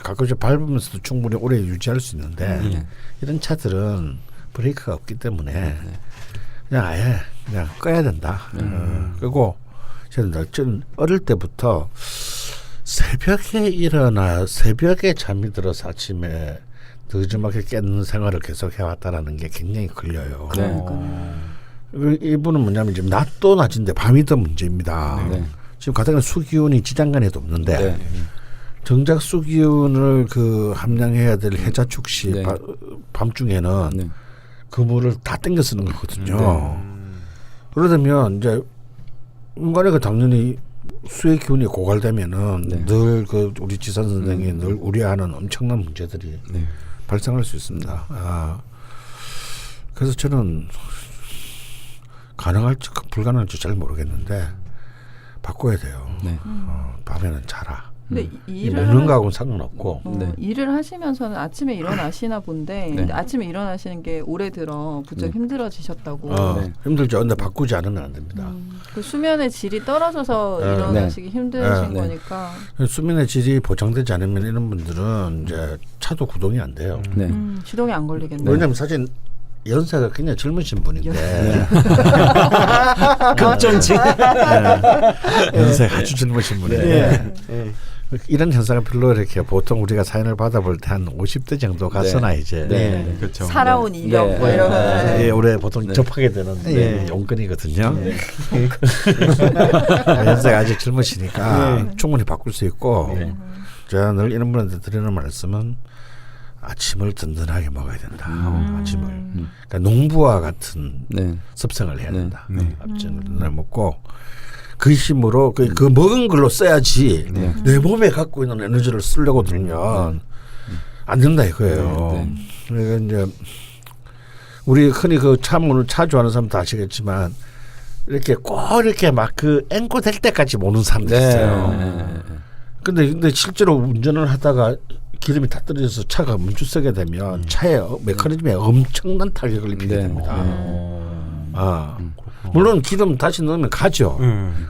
[SPEAKER 2] 가끔씩 밟으면서도 충분히 오래 유지할 수 있는데 이런 차들은 브레이크가 없기 때문에 그냥 아예 그냥 꺼야 된다. 그리고 저는 어릴 때부터 새벽에 잠이 들어서 아침에 늦음하게 깨는 생활을 계속 해왔다라는 게 굉장히 걸려요. 이분은 뭐냐면 지금 낮도 낮인데 밤이 더 문제입니다. 지금 가뜩이나 수기운이 지장간에도 없는데 정작 수기운을 그 함량해야 될 해자축시 밤중에는 그물을 다 땡겨 쓰는 거거든요. 그러다면 이제 인간에게 당연히 수의 기운이 고갈되면은 늘 그 우리 지산 선생이 늘 우려하는 엄청난 문제들이 발생할 수 있습니다. 그래서 저는 가능할지 불가능할지 잘 모르겠는데 바꿔야 돼요. 밤에는 자라.
[SPEAKER 1] 근데 일을
[SPEAKER 2] 먹는 거하고는 상관없고
[SPEAKER 1] 일을 하시면서는 아침에 일어나시나 본데 근데 아침에 일어나시는 게 올해 들어 부쩍 힘들어지셨다고.
[SPEAKER 2] 힘들죠. 근데 바꾸지 않으면 안 됩니다.
[SPEAKER 1] 그 수면의 질이 떨어져서 일어나시기 힘드신 거니까.
[SPEAKER 2] 수면의 질이 보장되지 않으면 이런 분들은 이제 차도 구동이 안 돼요.
[SPEAKER 1] 시동이 안 걸리겠네요.
[SPEAKER 2] 왜냐하면 사실 연세가 굉장히 젊으신 분인데
[SPEAKER 4] 급전지
[SPEAKER 2] 연세가 아주 젊으신 분인데 이런 현상은 별로 이렇게 보통 우리가 사연을 받아볼 때 한 50대 정도 가서나 이제
[SPEAKER 4] 그렇죠.
[SPEAKER 1] 살아온 이력 뭐 이런 거.
[SPEAKER 2] 올해 보통 접하게 되는 용건이거든요. 연세가 아직 젊으시니까 충분히 바꿀 수 있고 제가 늘 이런 분한테 드리는 말씀은 아침을 든든하게 먹어야 된다. 아침을. 그러니까 농부와 같은 습성을 해야 된다. 아침을 든든하게 먹고 그 힘으로 그 먹은 걸로 써야지 내 몸에 갖고 있는 에너지를 쓰려고 들면 안 된다 이거예요. 그러니까 이제 우리 흔히 그 차문을 차 좋아하는 사람 다 아시겠지만 이렇게 꼭 이렇게 막 그 앵꼬 될 때까지 모는 사람들 있어요. 근데 실제로 운전을 하다가 기름이 다 떨어져서 차가 멈추서게 되면 차에 메커니즘에 엄청난 타격을 입히게 됩니다. 물론 기름 다시 넣으면 가죠.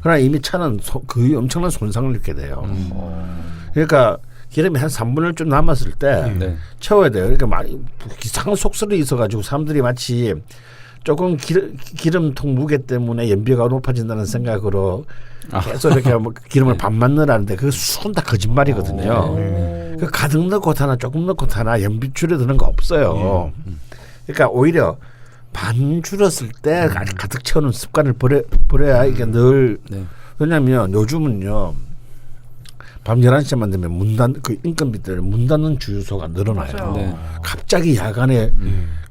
[SPEAKER 2] 그러나 이미 차는 거의 엄청난 손상을 입게 돼요. 그러니까 기름이 한 3분의 1쯤 남았을 때 채워야 돼요. 그러니까 많이 이상한 속설이 있어가지고 사람들이 마치 조금 기름통 무게 때문에 연비가 높아진다는 생각으로 계속 이렇게 기름을 반만 넣으라는데 그거 수건 다 거짓말이거든요. 그 가득 넣고 타나 조금 넣고 타나 연비 줄여드는 거 없어요. 그러니까 오히려 반 줄었을 때 가득 채우는 습관을 버려야 이게 늘 왜냐하면 요즘은요 밤 11시만 되면 그 인건비 때문에 문 닫는 주유소가 늘어나요. 갑자기 야간에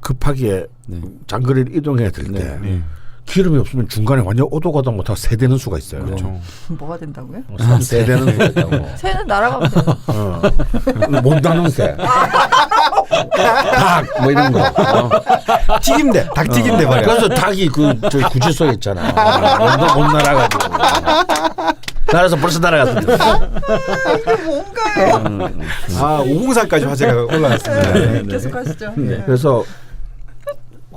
[SPEAKER 2] 급하게 장거리를 이동해야 될 때 기름이 없으면 중간에 완전 오도가도 못하고 새되는 수가 있어요.
[SPEAKER 1] 뭐가 된다고요?
[SPEAKER 2] 새되는 수가 있다고.
[SPEAKER 1] 새는 날아가면 돼요.
[SPEAKER 2] 못 닫는 새. 닭 뭐 이런 거.
[SPEAKER 4] 튀김대, 닭 튀김대 말이야.
[SPEAKER 2] 그래서 닭이 저희 구치소에 있잖아. 못 날아가지고. 날아서 벌써 날아갔는데.
[SPEAKER 1] 뭔가요?
[SPEAKER 4] 504까지 화제가 올라갔습니다.
[SPEAKER 1] 계속 하시죠.
[SPEAKER 2] 그래서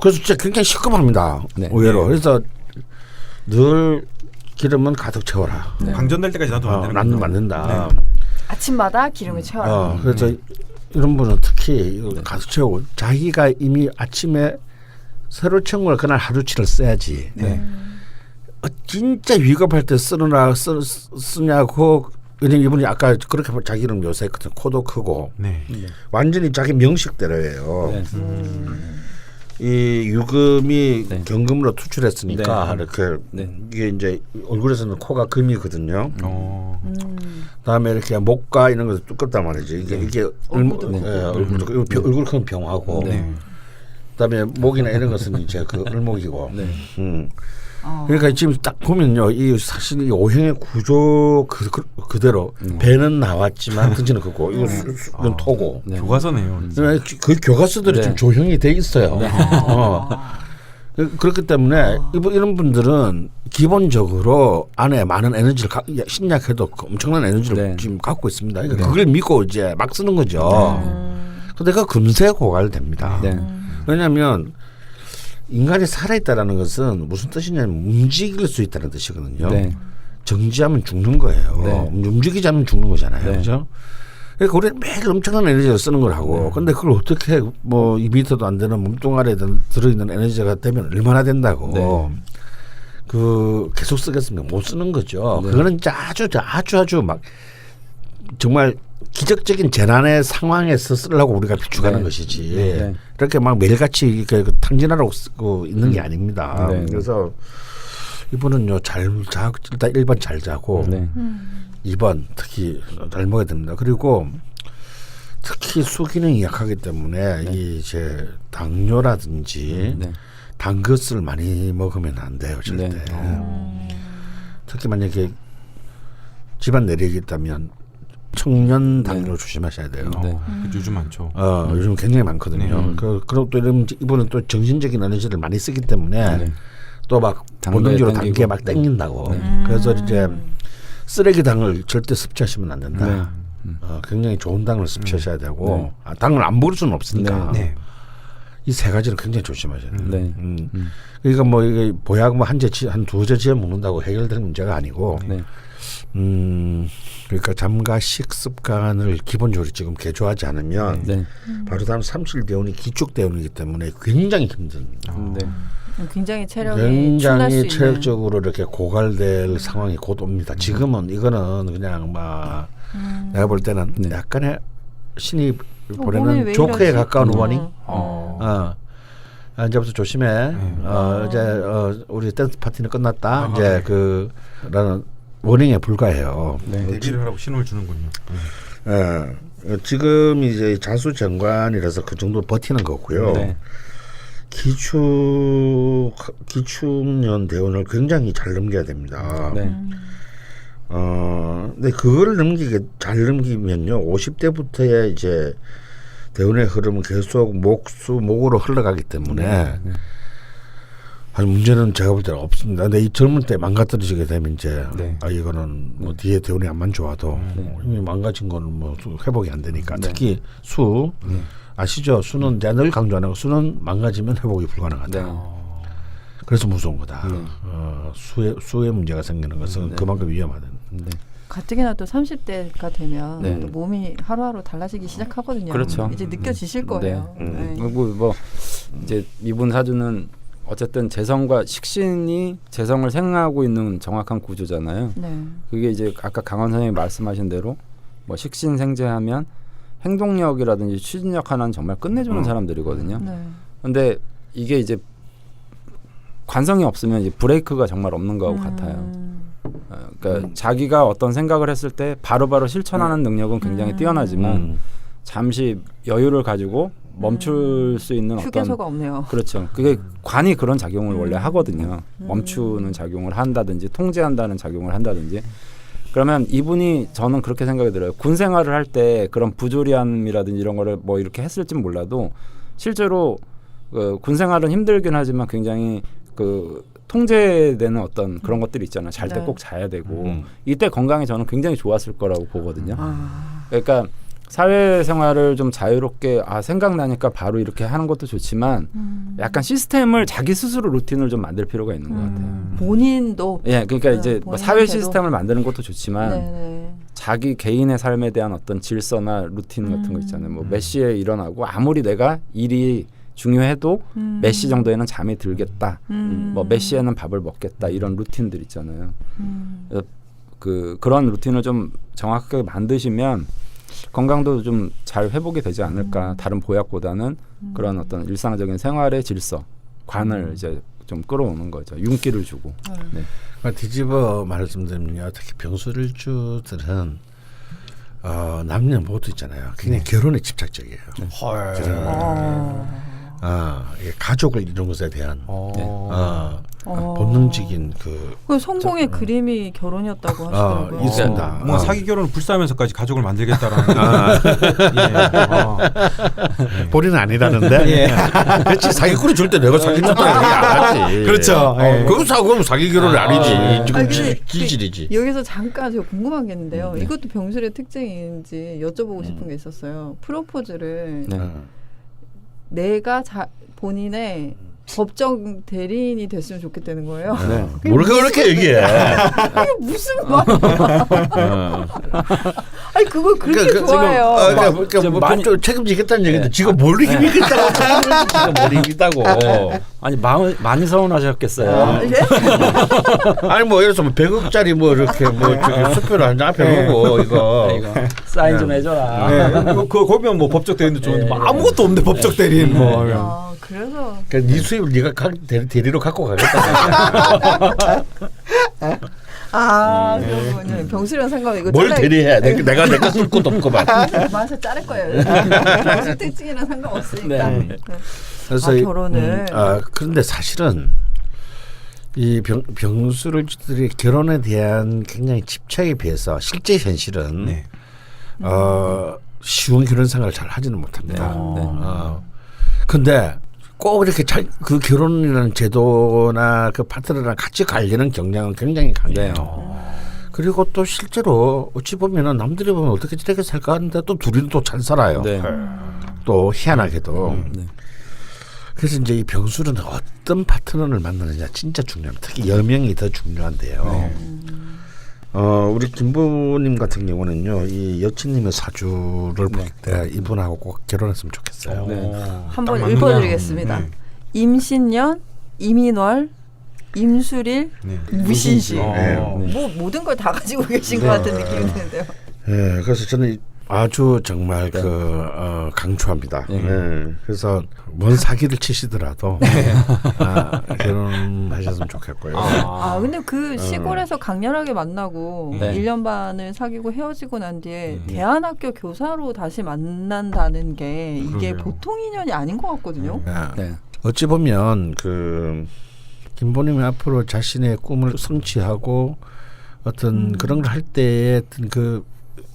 [SPEAKER 2] 진짜 굉장히 시급합니다. 의외로. 그래서 늘 기름은 가득 채워라.
[SPEAKER 4] 방전될 때까지 놔두면 안 되는
[SPEAKER 2] 맞는다.
[SPEAKER 1] 아침마다 기름을 채워라.
[SPEAKER 2] 그래서 이런 분은 특히 이거 가득 채우고 자기가 이미 아침에 새로 채운 걸 그날 하루치를 써야지. 진짜 위급할 때 쓰냐고 왜냐면 이분이 아까 그렇게 자기를 묘사했거든. 코도 크고
[SPEAKER 4] 네.
[SPEAKER 2] 완전히 자기 명식대로예요.
[SPEAKER 3] 네.
[SPEAKER 2] 이 유금이
[SPEAKER 3] 네.
[SPEAKER 2] 경금으로 투출했으니까
[SPEAKER 3] 네.
[SPEAKER 2] 이렇게
[SPEAKER 3] 네.
[SPEAKER 2] 이게 이제 얼굴에서는 코가 금이거든요.
[SPEAKER 1] 음.
[SPEAKER 2] 그다음에 이렇게 목과 이런 것도 두껍단 말이지. 이게
[SPEAKER 1] 얼굴도
[SPEAKER 2] 예, 얼굴도 크고 얼굴 큰 병하고.
[SPEAKER 3] 네.
[SPEAKER 2] 그다음에 목이나 이런 것은 이제 그 을목이고.
[SPEAKER 3] 네.
[SPEAKER 2] 그러니까 지금 딱 보면요, 이 사실 이 오행의 구조 그대로 배는 나왔지만 등지는 크고 이거 이건 토고.
[SPEAKER 3] 네.
[SPEAKER 4] 교과서네요.
[SPEAKER 2] 그 교과서들이
[SPEAKER 3] 네.
[SPEAKER 2] 좀 조형이 돼 있어요. 그렇기 때문에 이런 분들은 기본적으로 안에 많은 에너지를 신약해도 엄청난 에너지를
[SPEAKER 3] 네.
[SPEAKER 2] 지금 갖고 있습니다. 그러니까 그걸 믿고 이제 막 쓰는 거죠. 근데 그 금세 고갈됩니다.
[SPEAKER 3] 네.
[SPEAKER 2] 왜냐하면 인간이 살아있다라는 것은 무슨 뜻이냐면 움직일 수 있다는 뜻이거든요.
[SPEAKER 3] 네.
[SPEAKER 2] 정지하면 죽는 거예요.
[SPEAKER 3] 네.
[SPEAKER 2] 움직이지 않으면 죽는 거잖아요.
[SPEAKER 3] 네.
[SPEAKER 2] 그렇죠? 그러니까 우리는 매일 엄청난 에너지를 쓰는 걸 하고 근데 그걸 어떻게 뭐 2m도 안 되는 몸뚱아리에 들어있는 에너지가 되면 얼마나 된다고
[SPEAKER 3] 네.
[SPEAKER 2] 그 계속 쓰겠습니까? 못 쓰는 거죠.
[SPEAKER 3] 네.
[SPEAKER 2] 그거는 아주 막 정말 기적적인 재난의 상황에서 쓰려고 우리가 비축하는
[SPEAKER 3] 네.
[SPEAKER 2] 것이지
[SPEAKER 3] 네.
[SPEAKER 2] 이렇게 막 매일같이 탕진하라고 쓰고 있는 게 아닙니다.
[SPEAKER 3] 네.
[SPEAKER 2] 그래서 이분은요 일단 1번 잘 자고
[SPEAKER 3] 네.
[SPEAKER 2] 2번 특히 잘 먹어야 됩니다. 그리고 특히 수기능이 약하기 때문에 이 이제 당뇨라든지
[SPEAKER 3] 네.
[SPEAKER 2] 단 것을 많이 먹으면 안 돼요. 절대.
[SPEAKER 3] 네.
[SPEAKER 2] 특히 만약에 집안 내력이 있다면 청년 당뇨 조심하셔야 돼요.
[SPEAKER 3] 네.
[SPEAKER 4] 요즘 많죠.
[SPEAKER 2] 요즘 굉장히 많거든요. 그리고 또 이분은 또 정신적인 에너지를 많이 쓰기 때문에
[SPEAKER 3] 네.
[SPEAKER 2] 또 막
[SPEAKER 3] 당뇨에
[SPEAKER 2] 본능적으로
[SPEAKER 3] 땡기고.
[SPEAKER 2] 단계에 막 땡긴다고. 그래서 이제 쓰레기 당을 절대 섭취하시면 안 된다. 굉장히 좋은 당을 섭취하셔야 되고 당을 안 먹을 수는 없으니까
[SPEAKER 4] 네.
[SPEAKER 2] 이 세 가지는 굉장히 조심하셔야 돼요.
[SPEAKER 3] 네.
[SPEAKER 2] 그러니까 뭐 이게 보약 뭐 한 두세 제 먹는다고 해결되는 문제가 아니고
[SPEAKER 3] 네.
[SPEAKER 2] 그러니까 잠과 식습관을 기본적으로 지금 개조하지 않으면
[SPEAKER 3] 네.
[SPEAKER 2] 바로 다음 삼실대운이 기축대운이기 때문에 굉장히 힘든.
[SPEAKER 3] 네.
[SPEAKER 1] 굉장히 체력이 충날 수
[SPEAKER 2] 굉장히
[SPEAKER 1] 있는.
[SPEAKER 2] 체력적으로 이렇게 고갈될 상황이 곧 옵니다. 지금은 이거는 그냥 막 내가 볼 때는
[SPEAKER 3] 네.
[SPEAKER 2] 약간의 신이
[SPEAKER 1] 몸이
[SPEAKER 2] 보내는
[SPEAKER 1] 왜
[SPEAKER 2] 조크에
[SPEAKER 1] 이러지?
[SPEAKER 2] 가까운 워닝.
[SPEAKER 1] 어.
[SPEAKER 2] 이제부터 조심해. 이제 우리 댄스 파티는 끝났다. 이제 라는 워닝에 불과해요.
[SPEAKER 3] 네.
[SPEAKER 4] 대기를 하라고 신호를 주는군요.
[SPEAKER 2] 지금 이제 자수정관이라서 그 정도 버티는 거고요.
[SPEAKER 3] 네.
[SPEAKER 2] 기축년 대운을 굉장히 잘 넘겨야 됩니다.
[SPEAKER 3] 네.
[SPEAKER 2] 근데 그걸 잘 넘기면요, 50대부터의 이제 대운의 흐름은 계속 목으로 흘러가기 때문에 아주 문제는 제가 볼 때는 없습니다. 근데 이 젊은 때 망가뜨리게 되면 이제 이거는 뭐 뒤에 대운이 안만 좋아도 이미 망가진 거는 뭐 회복이 안 되니까 특히 수 아시죠? 수는 내가 늘 강조하는 거 수는 망가지면 회복이 불가능하다.
[SPEAKER 3] 네.
[SPEAKER 2] 그래서 무서운 거다. 수의 문제가 생기는 것은 그만큼 위험하다.
[SPEAKER 3] 네.
[SPEAKER 1] 가뜩이나 또 30대가 되면
[SPEAKER 3] 네.
[SPEAKER 1] 또 몸이 하루하루 달라지기 시작하거든요.
[SPEAKER 3] 그렇죠.
[SPEAKER 1] 이제 느껴지실 거예요. 네.
[SPEAKER 3] 뭐 이제 이분 사주는 어쨌든 재성과 식신이 재성을 생하고 있는 정확한 구조잖아요.
[SPEAKER 1] 네.
[SPEAKER 3] 그게 이제 아까 강원 선생님이 말씀하신 대로 뭐 식신 생재하면 행동력이라든지 추진력 하나는 정말 끝내주는 사람들이거든요.
[SPEAKER 1] 네.
[SPEAKER 3] 근데 이게 이제 관성이 없으면 이제 브레이크가 정말 없는 거하고 같아요. 그러니까 자기가 어떤 생각을 했을 때 바로바로 실천하는 능력은 굉장히 뛰어나지만 잠시 여유를 가지고 멈출 수 있는
[SPEAKER 1] 휴게소가
[SPEAKER 3] 어떤
[SPEAKER 1] 없네요.
[SPEAKER 3] 그렇죠. 그게 관이 그런 작용을 원래 하거든요. 멈추는 작용을 한다든지 통제한다는 작용을 한다든지. 그러면 이분이 저는 그렇게 생각이 들어요. 군 생활을 할 때 그런 부조리함이라든지 이런 거를 뭐 이렇게 했을진 몰라도 실제로 군 생활은 힘들긴 하지만 굉장히 통제되는 어떤 그런 것들이 있잖아요. 잘 때 꼭 자야 되고 이때 건강이 저는 굉장히 좋았을 거라고 보거든요. 그러니까 사회생활을 좀 자유롭게 생각나니까 바로 이렇게 하는 것도 좋지만 약간 시스템을 자기 스스로 루틴을 좀 만들 필요가 있는 것 같아요.
[SPEAKER 1] 본인도
[SPEAKER 3] 그러니까 이제 뭐 사회 시스템을 만드는 것도 좋지만
[SPEAKER 1] 네네.
[SPEAKER 3] 자기 개인의 삶에 대한 어떤 질서나 루틴 같은 거 있잖아요. 뭐 몇 시에 일어나고 아무리 내가 일이 중요해도 몇 시 정도에는 잠이 들겠다. 뭐 몇 시에는 밥을 먹겠다. 이런 루틴들 있잖아요. 그런 루틴을 좀 정확하게 만드시면 건강도 좀 잘 회복이 되지 않을까. 다른 보약보다는 그런 어떤 일상적인 생활의 질서, 관을 이제 좀 끌어오는 거죠. 윤기를 주고. 네.
[SPEAKER 2] 뒤집어 말씀드리면 특히 병술일주들은 남녀 모두 있잖아요. 굉장히 결혼에 집착적이에요. 이게 가족을 이룬 것에 대한 본능적인
[SPEAKER 1] 그 성공의 그림이 결혼이었다고 하시더라고요.
[SPEAKER 2] 있습니다.
[SPEAKER 4] 뭔가 사기 결혼을 불사하면서까지 가족을 만들겠다라는.
[SPEAKER 2] 본인은 아니라는데. 그렇지 사기꾼이 줄 때 내가 사기꾼이라고 얘기 안 하지.
[SPEAKER 4] 그렇죠.
[SPEAKER 2] 그럼 사기 결혼은 아니지.
[SPEAKER 1] 근데
[SPEAKER 2] 지금 기질이지.
[SPEAKER 1] 여기서 잠깐 제가 궁금한 게 있는데요. 이것도 병술의 특징인지 여쭤보고 싶은 게 있었어요. 프로포즈를 내가 본인의 법정 대리인이 됐으면 좋겠다는 거예요.
[SPEAKER 2] 뭘 그렇게 얘기해?
[SPEAKER 1] 이게 무슨 말이야? 아니 그걸 그렇게 좋아해요.
[SPEAKER 2] 그러니까 많이 책임지겠다는 얘기인데 지가 뭘 이기겠다고? 지가 뭘 이기다고?
[SPEAKER 3] 아니 많이 서운하셨겠어요.
[SPEAKER 2] 아니 뭐 예를 들어서 100억짜리 뭐 이렇게 뭐 저기 수표를 한 장 앞에 보고 이거
[SPEAKER 3] 사인 좀 해줘라.
[SPEAKER 4] 그거 보면 뭐 법적 대리인도 좋은데 뭐 아무것도 없는데 법적 대리인 뭐.
[SPEAKER 1] 그래서
[SPEAKER 2] 네 수입을 네가 대리로 갖고 가겠다.
[SPEAKER 1] 그렇군요. 병수랑 상관 이거
[SPEAKER 2] 뭘 대리해? 내가 쓸 것도 없고만.
[SPEAKER 1] 맛을 자를 거예요. 병수 특징이랑 상관없으니까.
[SPEAKER 2] 그래서
[SPEAKER 1] 결혼을.
[SPEAKER 2] 그런데 사실은 이 병술들이 결혼에 대한 굉장히 집착에 비해서 실제 현실은 쉬운 결혼 생활을 잘 하지는 못합니다. 근데 꼭 이렇게 그 결혼이라는 제도나 그 파트너랑 같이 가려는 경향은 굉장히 강해요. 그리고 또 실제로 어찌 보면은 남들이 보면 어떻게 저렇게 살까 하는데 또 둘이 또 잘 살아요. 또 희한하게도. 그래서 이제 이 병술은 어떤 파트너를 만나느냐 진짜 중요합니다. 특히 여명이 더 중요한데요. 우리 김부님 같은 경우는요, 이 여친님의 사주를 볼 때 이분하고 꼭 결혼했으면 좋겠어요.
[SPEAKER 1] 한번 읽어드리겠습니다. 임신년, 임인월, 임술일, 무신시. 뭐 모든 걸 다 가지고 계신 것 같은 느낌이 드는데요.
[SPEAKER 2] 그래서 저는 아주 정말 강추합니다. 그래서 뭔 사기를 치시더라도 결혼하셨으면 좋겠고요.
[SPEAKER 1] 근데 그 시골에서 강렬하게 만나고 1년 반을 사귀고 헤어지고 난 뒤에 대안학교 교사로 다시 만난다는 게 이게 보통 인연이 아닌 것 같거든요.
[SPEAKER 2] 어찌 보면 김보님이 앞으로 자신의 꿈을 성취하고 어떤 그런 걸 할 때의 어떤 그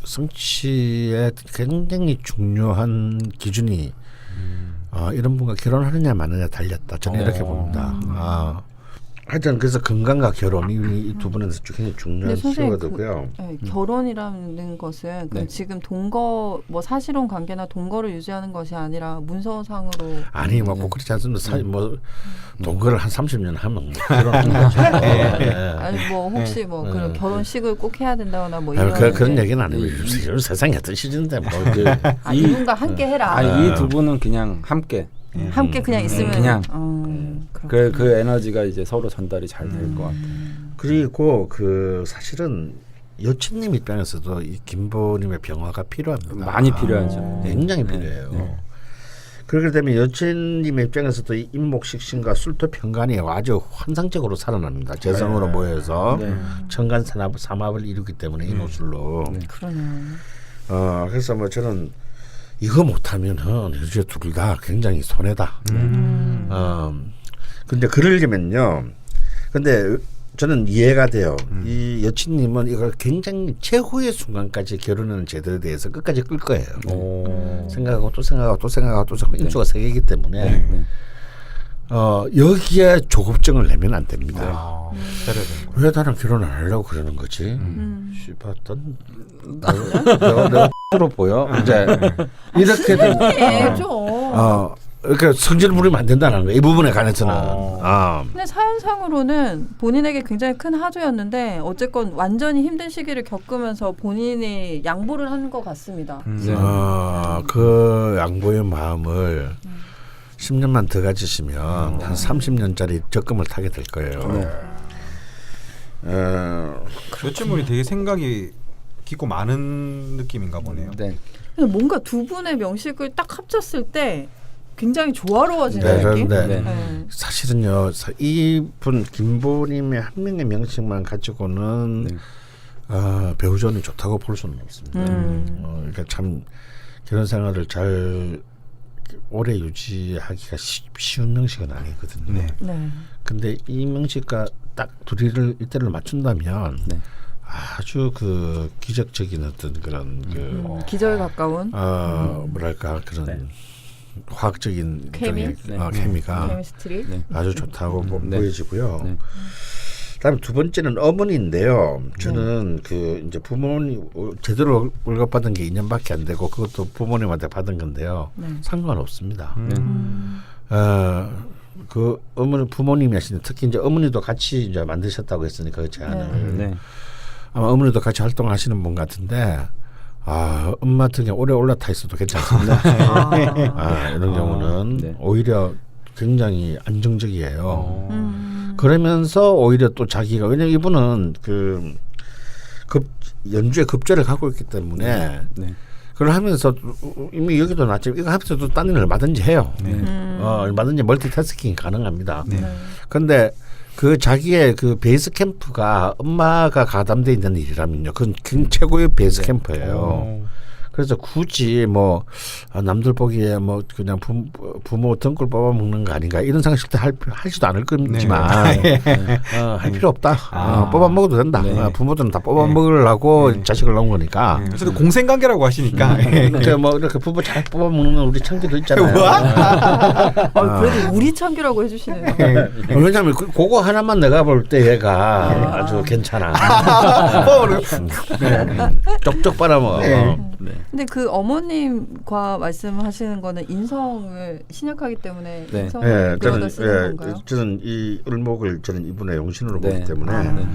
[SPEAKER 2] 성취에 굉장히 중요한 기준이 이런 분과 결혼하느냐 마느냐 달렸다. 저는 이렇게 봅니다. 하여튼 그래서 건강과 결혼 이 두 분에서 굉장히 중요한 수요가 되고요.
[SPEAKER 1] 결혼이라는 것은 지금 동거 뭐 사실혼 관계나 동거를 유지하는 것이 아니라 문서상으로
[SPEAKER 2] 아니 뭐 꼭 그렇지 않습니다. 뭐 동거를 한 30년 하면 결혼하는 거죠.
[SPEAKER 1] 아니 뭐 혹시 뭐 그런 결혼식을 꼭 해야 된다거나 뭐 이런
[SPEAKER 2] 그런 얘기는 아니고 요즘 세상이 어떤 시즌인데 뭐
[SPEAKER 1] 이분과 함께 해라.
[SPEAKER 3] 이 두 분은 그냥 함께
[SPEAKER 1] 그냥 있으면
[SPEAKER 3] 그냥 그 에너지가 이제 서로 전달이 잘 될 것 같아요.
[SPEAKER 2] 그리고 사실은 여친님 입장에서도 이 김보님의 병화가 필요합니다.
[SPEAKER 3] 많이 필요하죠.
[SPEAKER 2] 굉장히 필요해요. 그렇게 되면 여친님 입장에서도 이 임목식신과 술토 편간이 아주 환상적으로 살아납니다. 재성으로 모여서 천간 삼합을 이루기 때문에 이 노술로.
[SPEAKER 1] 그러네요.
[SPEAKER 2] 그래서 뭐 저는 이거 못하면은 이제 둘 다 굉장히 손해다. 근데 그러려면요. 근데 저는 이해가 돼요. 이 여친님은 이걸 굉장히 최후의 순간까지 결혼하는 제도에 대해서 끝까지 끌 거예요. 생각하고 또 생각하고 또 생각하고 또 생각하고 인수가 세 개이기 때문에 여기에 조급증을 내면 안 됩니다. 왜 나랑 결혼 안 하려고 그러는 거지? 씨발던 내가 X로 보여? 이제 이렇게 된 그러니까 성질 부리면 안 된다는 거예요. 이 부분에 관해서는.
[SPEAKER 1] 근데 사연상으로는 본인에게 굉장히 큰 하도였는데 어쨌건 완전히 힘든 시기를 겪으면서 본인이 양보를 한 것 같습니다.
[SPEAKER 2] 그 양보의 마음을 10년만 더 가지시면 한 30년짜리 적금을 타게 될 거예요.
[SPEAKER 4] 여친분이 되게 생각이 깊고 많은 느낌인가 보네요.
[SPEAKER 3] 네.
[SPEAKER 1] 뭔가 두 분의 명식을 딱 합쳤을 때 굉장히 조화로워지는 느낌.
[SPEAKER 3] 네.
[SPEAKER 2] 사실은요, 이분 김보님의 한 명의 명식만 가지고는 배우전이 좋다고 볼 수는 없습니다. 그러니까 참 결혼 생활을 잘 오래 유지하기가 쉬운 명식은 아니거든요.
[SPEAKER 4] 네.
[SPEAKER 1] 네.
[SPEAKER 2] 근데 이 명식과 딱 둘이를 이때를 맞춘다면
[SPEAKER 3] 네.
[SPEAKER 2] 아주 그 기적적인 어떤 그런
[SPEAKER 1] 기저에 가까운
[SPEAKER 2] 뭐랄까 그런 화학적인
[SPEAKER 1] 케미?
[SPEAKER 2] 케미가
[SPEAKER 1] 케미스트리.
[SPEAKER 3] 네.
[SPEAKER 2] 아주 좋다고
[SPEAKER 3] 네.
[SPEAKER 2] 보여지고요.
[SPEAKER 3] 네.
[SPEAKER 2] 그다음에 두 번째는 어머니인데요. 저는 그 이제 부모님 제대로 월급 받은 게 2년밖에 안 되고 그것도 부모님한테 받은 건데요. 상관없습니다. 그 어머니 부모님이 하시는 특히 이제 어머니도 같이 이제 만드셨다고 했으니까 그 제안을
[SPEAKER 3] 네.
[SPEAKER 2] 아마 어머니도 같이 활동하시는 분 같은데 엄마 등에 오래 올라타 있어도 괜찮습니다. 이런 경우는
[SPEAKER 3] 네.
[SPEAKER 2] 오히려 굉장히 안정적이에요. 그러면서 오히려 또 자기가 왜냐면 이분은 그 연주에 급제를 갖고 있기 때문에
[SPEAKER 3] 네.
[SPEAKER 2] 그걸 하면서 이미 여기도 났지만 이거 하면서도 딴 일을 얼마든지 해요. 얼마든지 멀티태스킹이 가능합니다. 그런데 그 자기의 그 베이스 캠프가 엄마가 가담돼 있는 일이라면요, 그건 최고의 베이스 캠프예요. 그래서 굳이 뭐 남들 보기에 뭐 그냥 부모 등골 뽑아 먹는 거 아닌가 이런 생각도 하지도 않을 거지만 할 필요 없다. 뽑아 먹어도 된다.
[SPEAKER 3] 네.
[SPEAKER 2] 부모들은 다 뽑아 먹으려고 자식을 낳은 거니까.
[SPEAKER 4] 그래서 공생관계라고 하시니까
[SPEAKER 2] 그러니까 뭐 이렇게 부모 잘 뽑아 먹는 우리 창기도 있잖아요.
[SPEAKER 1] 그래도 우리 창규라고 해주시네요.
[SPEAKER 2] 왜냐하면 그거 하나만 내가 볼 때 얘가 아주 괜찮아. 쪽쪽 빨아먹어.
[SPEAKER 1] 근데 그 어머님과 말씀하시는 거는 인성을 신약하기 때문에 인성을 끌어다 쓰는 건가요?
[SPEAKER 2] 저는 이 을목을 저는 이분의 용신으로
[SPEAKER 3] 네.
[SPEAKER 2] 보기 때문에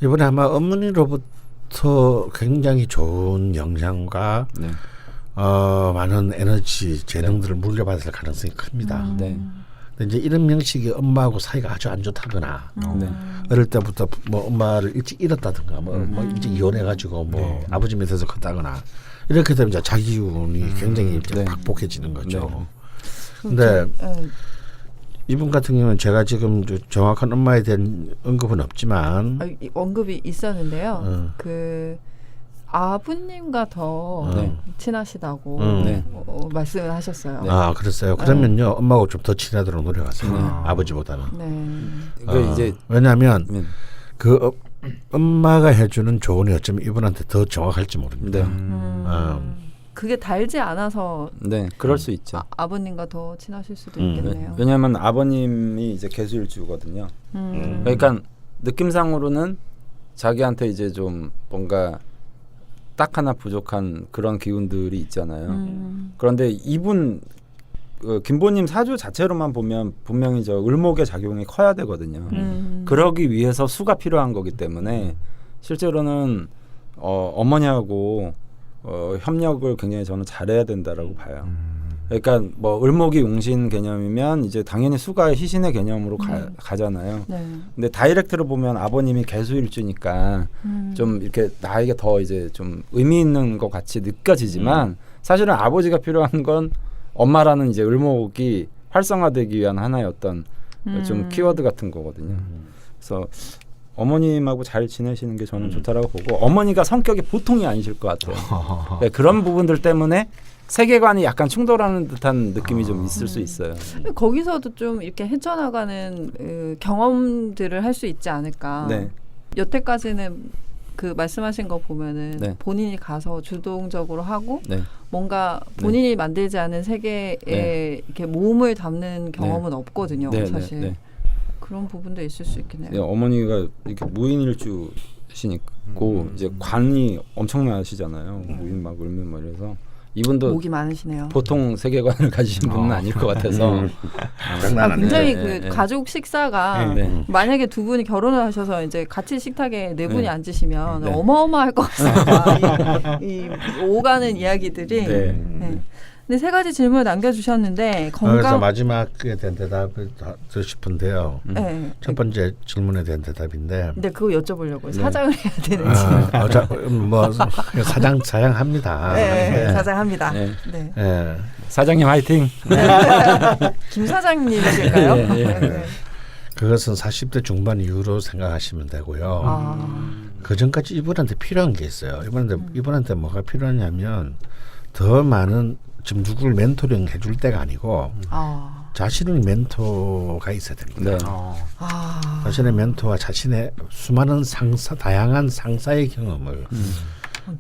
[SPEAKER 2] 이번에 아마 어머니로부터 굉장히 좋은 영향과 많은 에너지 재능들을 물려받을 가능성이 큽니다.
[SPEAKER 3] 네.
[SPEAKER 2] 근데 이제 이런 명식이 엄마하고 사이가 아주 안 좋다거나 어릴 때부터 뭐 엄마를 일찍 잃었다든가 뭐 일찍 이혼해가지고 뭐 아버지 밑에서 컸다거나 이렇게 되면 이제 자기운이 굉장히 이제 박복해지는 거죠. 근데 이분 같은 경우는 제가 지금 정확한 엄마에 대한 언급은 없지만
[SPEAKER 1] 언급이 있었는데요. 그 아버님과 더 친하시다고 말씀을 하셨어요.
[SPEAKER 2] 그랬어요. 그러면요 엄마하고 좀 더 친하도록 노력하세요. 아버지보다는.
[SPEAKER 3] 이제
[SPEAKER 2] 왜냐하면 그 엄마가 해주는 조언이 어쩌면 이분한테 더 정확할지 모릅니다.
[SPEAKER 1] 그게 달지 않아서
[SPEAKER 3] 그럴 수 있죠.
[SPEAKER 1] 아버님과 더 친하실 수도 있겠네요.
[SPEAKER 3] 왜냐하면 아버님이 이제 개수일주거든요. 그러니까 느낌상으로는 자기한테 이제 좀 뭔가 딱 하나 부족한 그런 기운들이 있잖아요. 그런데 이분 김보님 사주 자체로만 보면 분명히 저 을목의 작용이 커야 되거든요. 그러기 위해서 수가 필요한 거기 때문에 실제로는 어머니하고 협력을 굉장히 저는 잘해야 된다라고 봐요. 그러니까 뭐 을목이 용신 개념이면 이제 당연히 수가 희신의 개념으로 가잖아요. 근데 다이렉트로 보면 아버님이 개수일주니까 좀 이렇게 나에게 더 이제 좀 의미 있는 것 같이 느껴지지만 사실은 아버지가 필요한 건 엄마라는 이제 을목이 활성화되기 위한 하나의 어떤 좀 키워드 같은 거거든요. 그래서 어머님하고 잘 지내시는 게 저는 좋다라고 보고 어머니가 성격이 보통이 아니실 것 같아요. 그러니까 그런 부분들 때문에 세계관이 약간 충돌하는 듯한 느낌이 좀 있을 수 있어요.
[SPEAKER 1] 거기서도 좀 이렇게 헤쳐나가는 경험들을 할 수 있지 않을까. 여태까지는 그 말씀하신 거 보면은 본인이 가서 주동적으로 하고 뭔가 본인이 만들지 않은 세계에 이렇게 몸을 담는 경험은 없거든요. 사실 그런 부분도 있을 수 있겠네요.
[SPEAKER 3] 어머니가 이렇게 무인일주시니고 이제 관이 엄청나시잖아요. 무인 막 울면 뭐 이래서 이분도
[SPEAKER 1] 목이 많으시네요.
[SPEAKER 3] 보통 세계관을 가지신 분은 아닐 것 같아서
[SPEAKER 2] 장난 아니에요.
[SPEAKER 1] 굉장히 그 가족 식사가 만약에 두 분이 결혼을 하셔서 이제 같이 식탁에 네 분이 앉으시면 어마어마할 것 같습니다. 이 오가는 이야기들이. 근데 3가지 질문을 남겨주셨는데
[SPEAKER 2] 그래서
[SPEAKER 1] 건강.
[SPEAKER 2] 마지막에 대한 대답을 듣고 싶은데요.
[SPEAKER 1] 네.
[SPEAKER 2] 첫 번째 질문에 대한 대답인데.
[SPEAKER 1] 근데 그거 여쭤보려고요.
[SPEAKER 3] 네.
[SPEAKER 1] 사장을 해야 되는지.
[SPEAKER 2] 뭐 사양합니다.
[SPEAKER 1] 네, 사장합니다.
[SPEAKER 3] 네.
[SPEAKER 1] 네.
[SPEAKER 2] 예.
[SPEAKER 3] 사장님 화이팅.
[SPEAKER 1] 김 사장님이실까요?
[SPEAKER 3] 예, 예.
[SPEAKER 1] 네.
[SPEAKER 2] 그것은 40대 중반 이후로 생각하시면 되고요. 그 전까지 이분한테 필요한 게 있어요. 이분한테 뭐가 필요하냐면 더 많은 지금 누구를 멘토링 해줄 때가 아니고 자신의 멘토가 있어야 됩니다.
[SPEAKER 3] 네.
[SPEAKER 2] 자신의 멘토와 자신의 수많은 다양한 상사의 경험을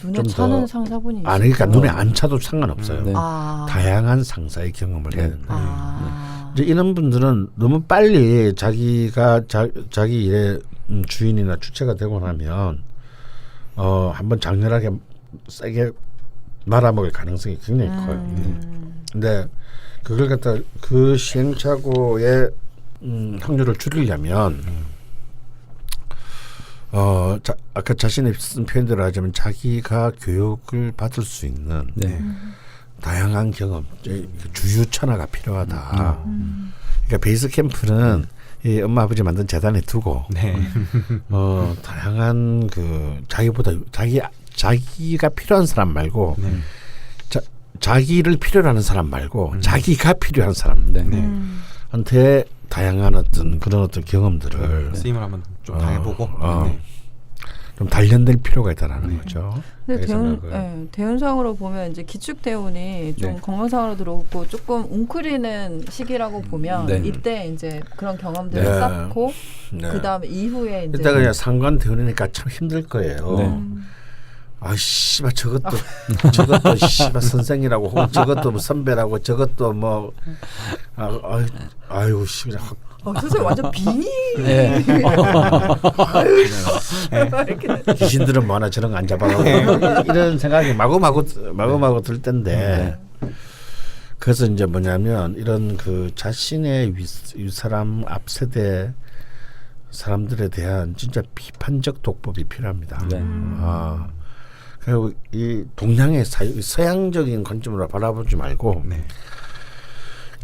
[SPEAKER 1] 눈에
[SPEAKER 2] 좀
[SPEAKER 1] 차는
[SPEAKER 2] 더-
[SPEAKER 1] 상사분이
[SPEAKER 2] 아니 그러니까
[SPEAKER 1] 있어요.
[SPEAKER 2] 눈에 안 차도 상관없어요.
[SPEAKER 3] 네.
[SPEAKER 2] 다양한 상사의 경험을 해야 된다. 이제 이런 분들은 너무 빨리 자기가 자기 일의 주인이나 주체가 되고 나면 한번 장렬하게 세게 말아먹을 가능성이 굉장히 커요. 근데 그걸 갖다 그 시행착오의 확률을 줄이려면 아까 자신의 쓴 표현대로 하자면 자기가 교육을 받을 수 있는
[SPEAKER 3] 네.
[SPEAKER 2] 다양한 경험, 주유천하가 필요하다. 그러니까 베이스 캠프는 이 엄마 아버지 만든 재단에 두고
[SPEAKER 4] 네.
[SPEAKER 2] 다양한 그 자기보다 자기가 필요한 사람 말고 자기를 필요로 하는 사람 말고 자기가 필요한 사람한테 다양한 그런 경험들을
[SPEAKER 4] 쓰임을 한번 좀 당해보고
[SPEAKER 2] 좀 단련될 필요가 있다라는 거죠.
[SPEAKER 1] 근데
[SPEAKER 2] 생각을.
[SPEAKER 1] 대운상으로 보면 이제 기축 대운이 좀
[SPEAKER 3] 네.
[SPEAKER 1] 건강상으로 들어오고 조금 웅크리는 시기라고 보면
[SPEAKER 3] 네.
[SPEAKER 1] 이때 이제 그런 경험들을
[SPEAKER 2] 네.
[SPEAKER 1] 쌓고
[SPEAKER 2] 네.
[SPEAKER 1] 그 다음에 이후에 이제
[SPEAKER 2] 이따가 그냥 상관 대운이니까 참 힘들 거예요.
[SPEAKER 3] 네.
[SPEAKER 2] 아 씨발 저것도 씨발 선생이라고 혹은 저것도 뭐 선배라고 저것도 뭐 아유 씨 그냥 확
[SPEAKER 1] 선생님 완전 빙의.
[SPEAKER 3] 네.
[SPEAKER 2] 귀신들은 뭐하나 저런 거 안 잡아가고 이런 생각이 마구마구 들 텐데 그래서 이제 뭐냐면 이런 그 자신의 윗사람 앞세대 사람들에 대한 진짜 비판적 독법이 필요합니다.
[SPEAKER 3] 네.
[SPEAKER 2] 그리고 이 동양의 서양적인 관점으로 바라보지 말고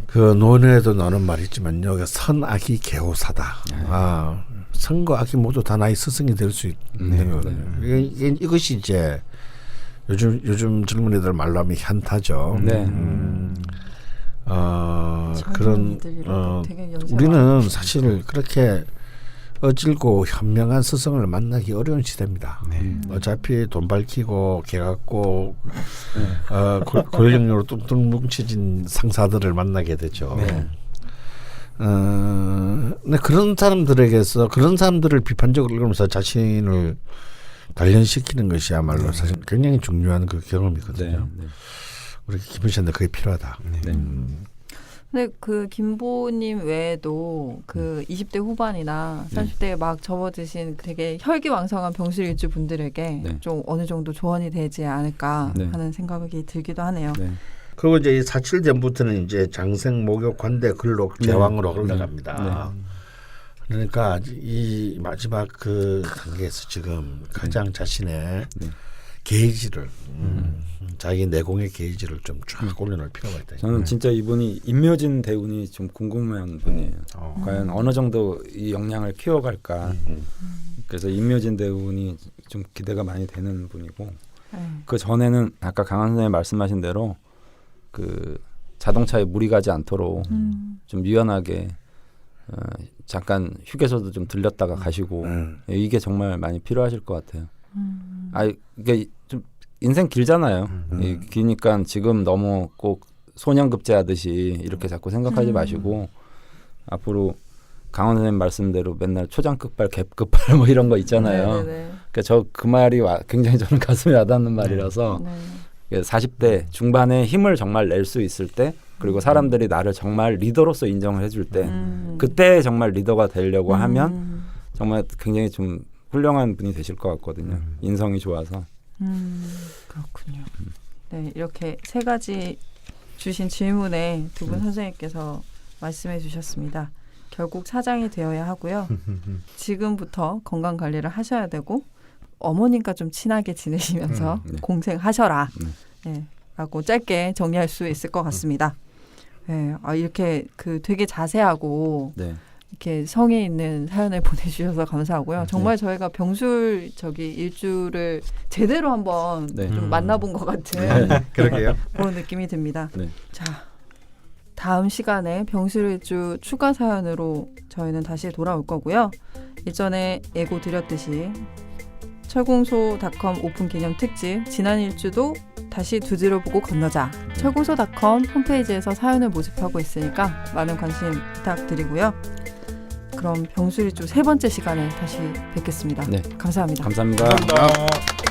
[SPEAKER 2] 그 논에도 나오는 말이 있지만 여기 선악이 개호사다. 선과 악이 모두 다 나의 스승이 될 수 있는 거거든요. 이것이 이제 요즘 젊은 애들 말로 하면 현타죠.
[SPEAKER 3] 네.
[SPEAKER 2] 그런 우리는 사실 그렇게 어질고 현명한 스승을 만나기 어려운 시대입니다. 어차피 돈 밝히고 개 갖고 권력력으로 뚱뚱 뭉쳐진 상사들을 만나게 되죠. 근데 그런 사람들에게서 그런 사람들을 비판적으로 읽으면서 자신을 단련시키는 것이야말로 사실 굉장히 중요한 그 경험이거든요. 우리 김은 씨한테 그게 필요하다.
[SPEAKER 1] 근데 그 김보님 외에도 그 20대 후반이나 30대에 막 접어드신 되게 혈기왕성한 병실일주 분들에게 좀 어느 정도 조언이 되지 않을까 하는 생각이 들기도 하네요.
[SPEAKER 2] 그리고 이제 이 47전부터는 이제 장생 목욕 관대 근록 제왕으로 흘러갑니다. 그러니까 이 마지막 그 단계에서 지금 가장 자신의 게이지를 자기 내공의 게이지를 좀 쫙 올려놓을 필요가 있다.
[SPEAKER 3] 저는 진짜 이분이 임묘진 대운이 좀 궁금한 분이에요. 과연 어느 정도 이 역량을 키워갈까. 그래서 임묘진 대운이 좀 기대가 많이 되는 분이고 그 전에는 아까 강한 선생님 말씀하신 대로 그 자동차에 물이 가지 않도록 좀 유연하게 잠깐 휴게소도 좀 들렸다가 가시고 이게 정말 많이 필요하실 것 같아요. 이게 좀 인생 길잖아요. 기니까 지금 너무 꼭 소년급제하듯이 이렇게 자꾸 생각하지 마시고 앞으로 강원 선생님 말씀대로 맨날 초장급발, 갭급발 뭐 이런 거 있잖아요. 그러니까 저 그 말이 굉장히 저는 가슴에 와닿는 말이라서 40대 중반에 힘을 정말 낼 수 있을 때 그리고 사람들이 나를 정말 리더로서 인정을 해줄 때 그때 정말 리더가 되려고 하면 정말 굉장히 좀 훌륭한 분이 되실 것 같거든요. 인성이 좋아서.
[SPEAKER 1] 그렇군요. 네, 이렇게 3가지 주신 질문에 두 분 선생님께서 말씀해 주셨습니다. 결국 사장이 되어야 하고요. 지금부터 건강 관리를 하셔야 되고 어머님과 좀 친하게 지내시면서 공생하셔라. 네, 라고 짧게 정리할 수 있을 것 같습니다. 네, 이렇게 그 되게 자세하고
[SPEAKER 3] 네.
[SPEAKER 1] 이렇게 성의 있는 사연을 보내주셔서 감사하고요. 정말 저희가 병술 일주를 제대로 한번
[SPEAKER 3] 네.
[SPEAKER 1] 좀 만나본 것 같은
[SPEAKER 2] 그러게요.
[SPEAKER 1] 그런 느낌이 듭니다.
[SPEAKER 3] 네.
[SPEAKER 1] 자, 다음 시간에 병술 일주 추가 사연으로 저희는 다시 돌아올 거고요. 예전에 예고 드렸듯이 철공소닷컴 오픈 기념 특집 지난 일주도 다시 두드려보고 건너자. 철공소닷컴 홈페이지에서 사연을 모집하고 있으니까 많은 관심 부탁드리고요. 그럼 병술 일주 3번째 시간에 다시 뵙겠습니다.
[SPEAKER 3] 네.
[SPEAKER 1] 감사합니다.
[SPEAKER 3] 감사합니다.
[SPEAKER 4] 감사합니다.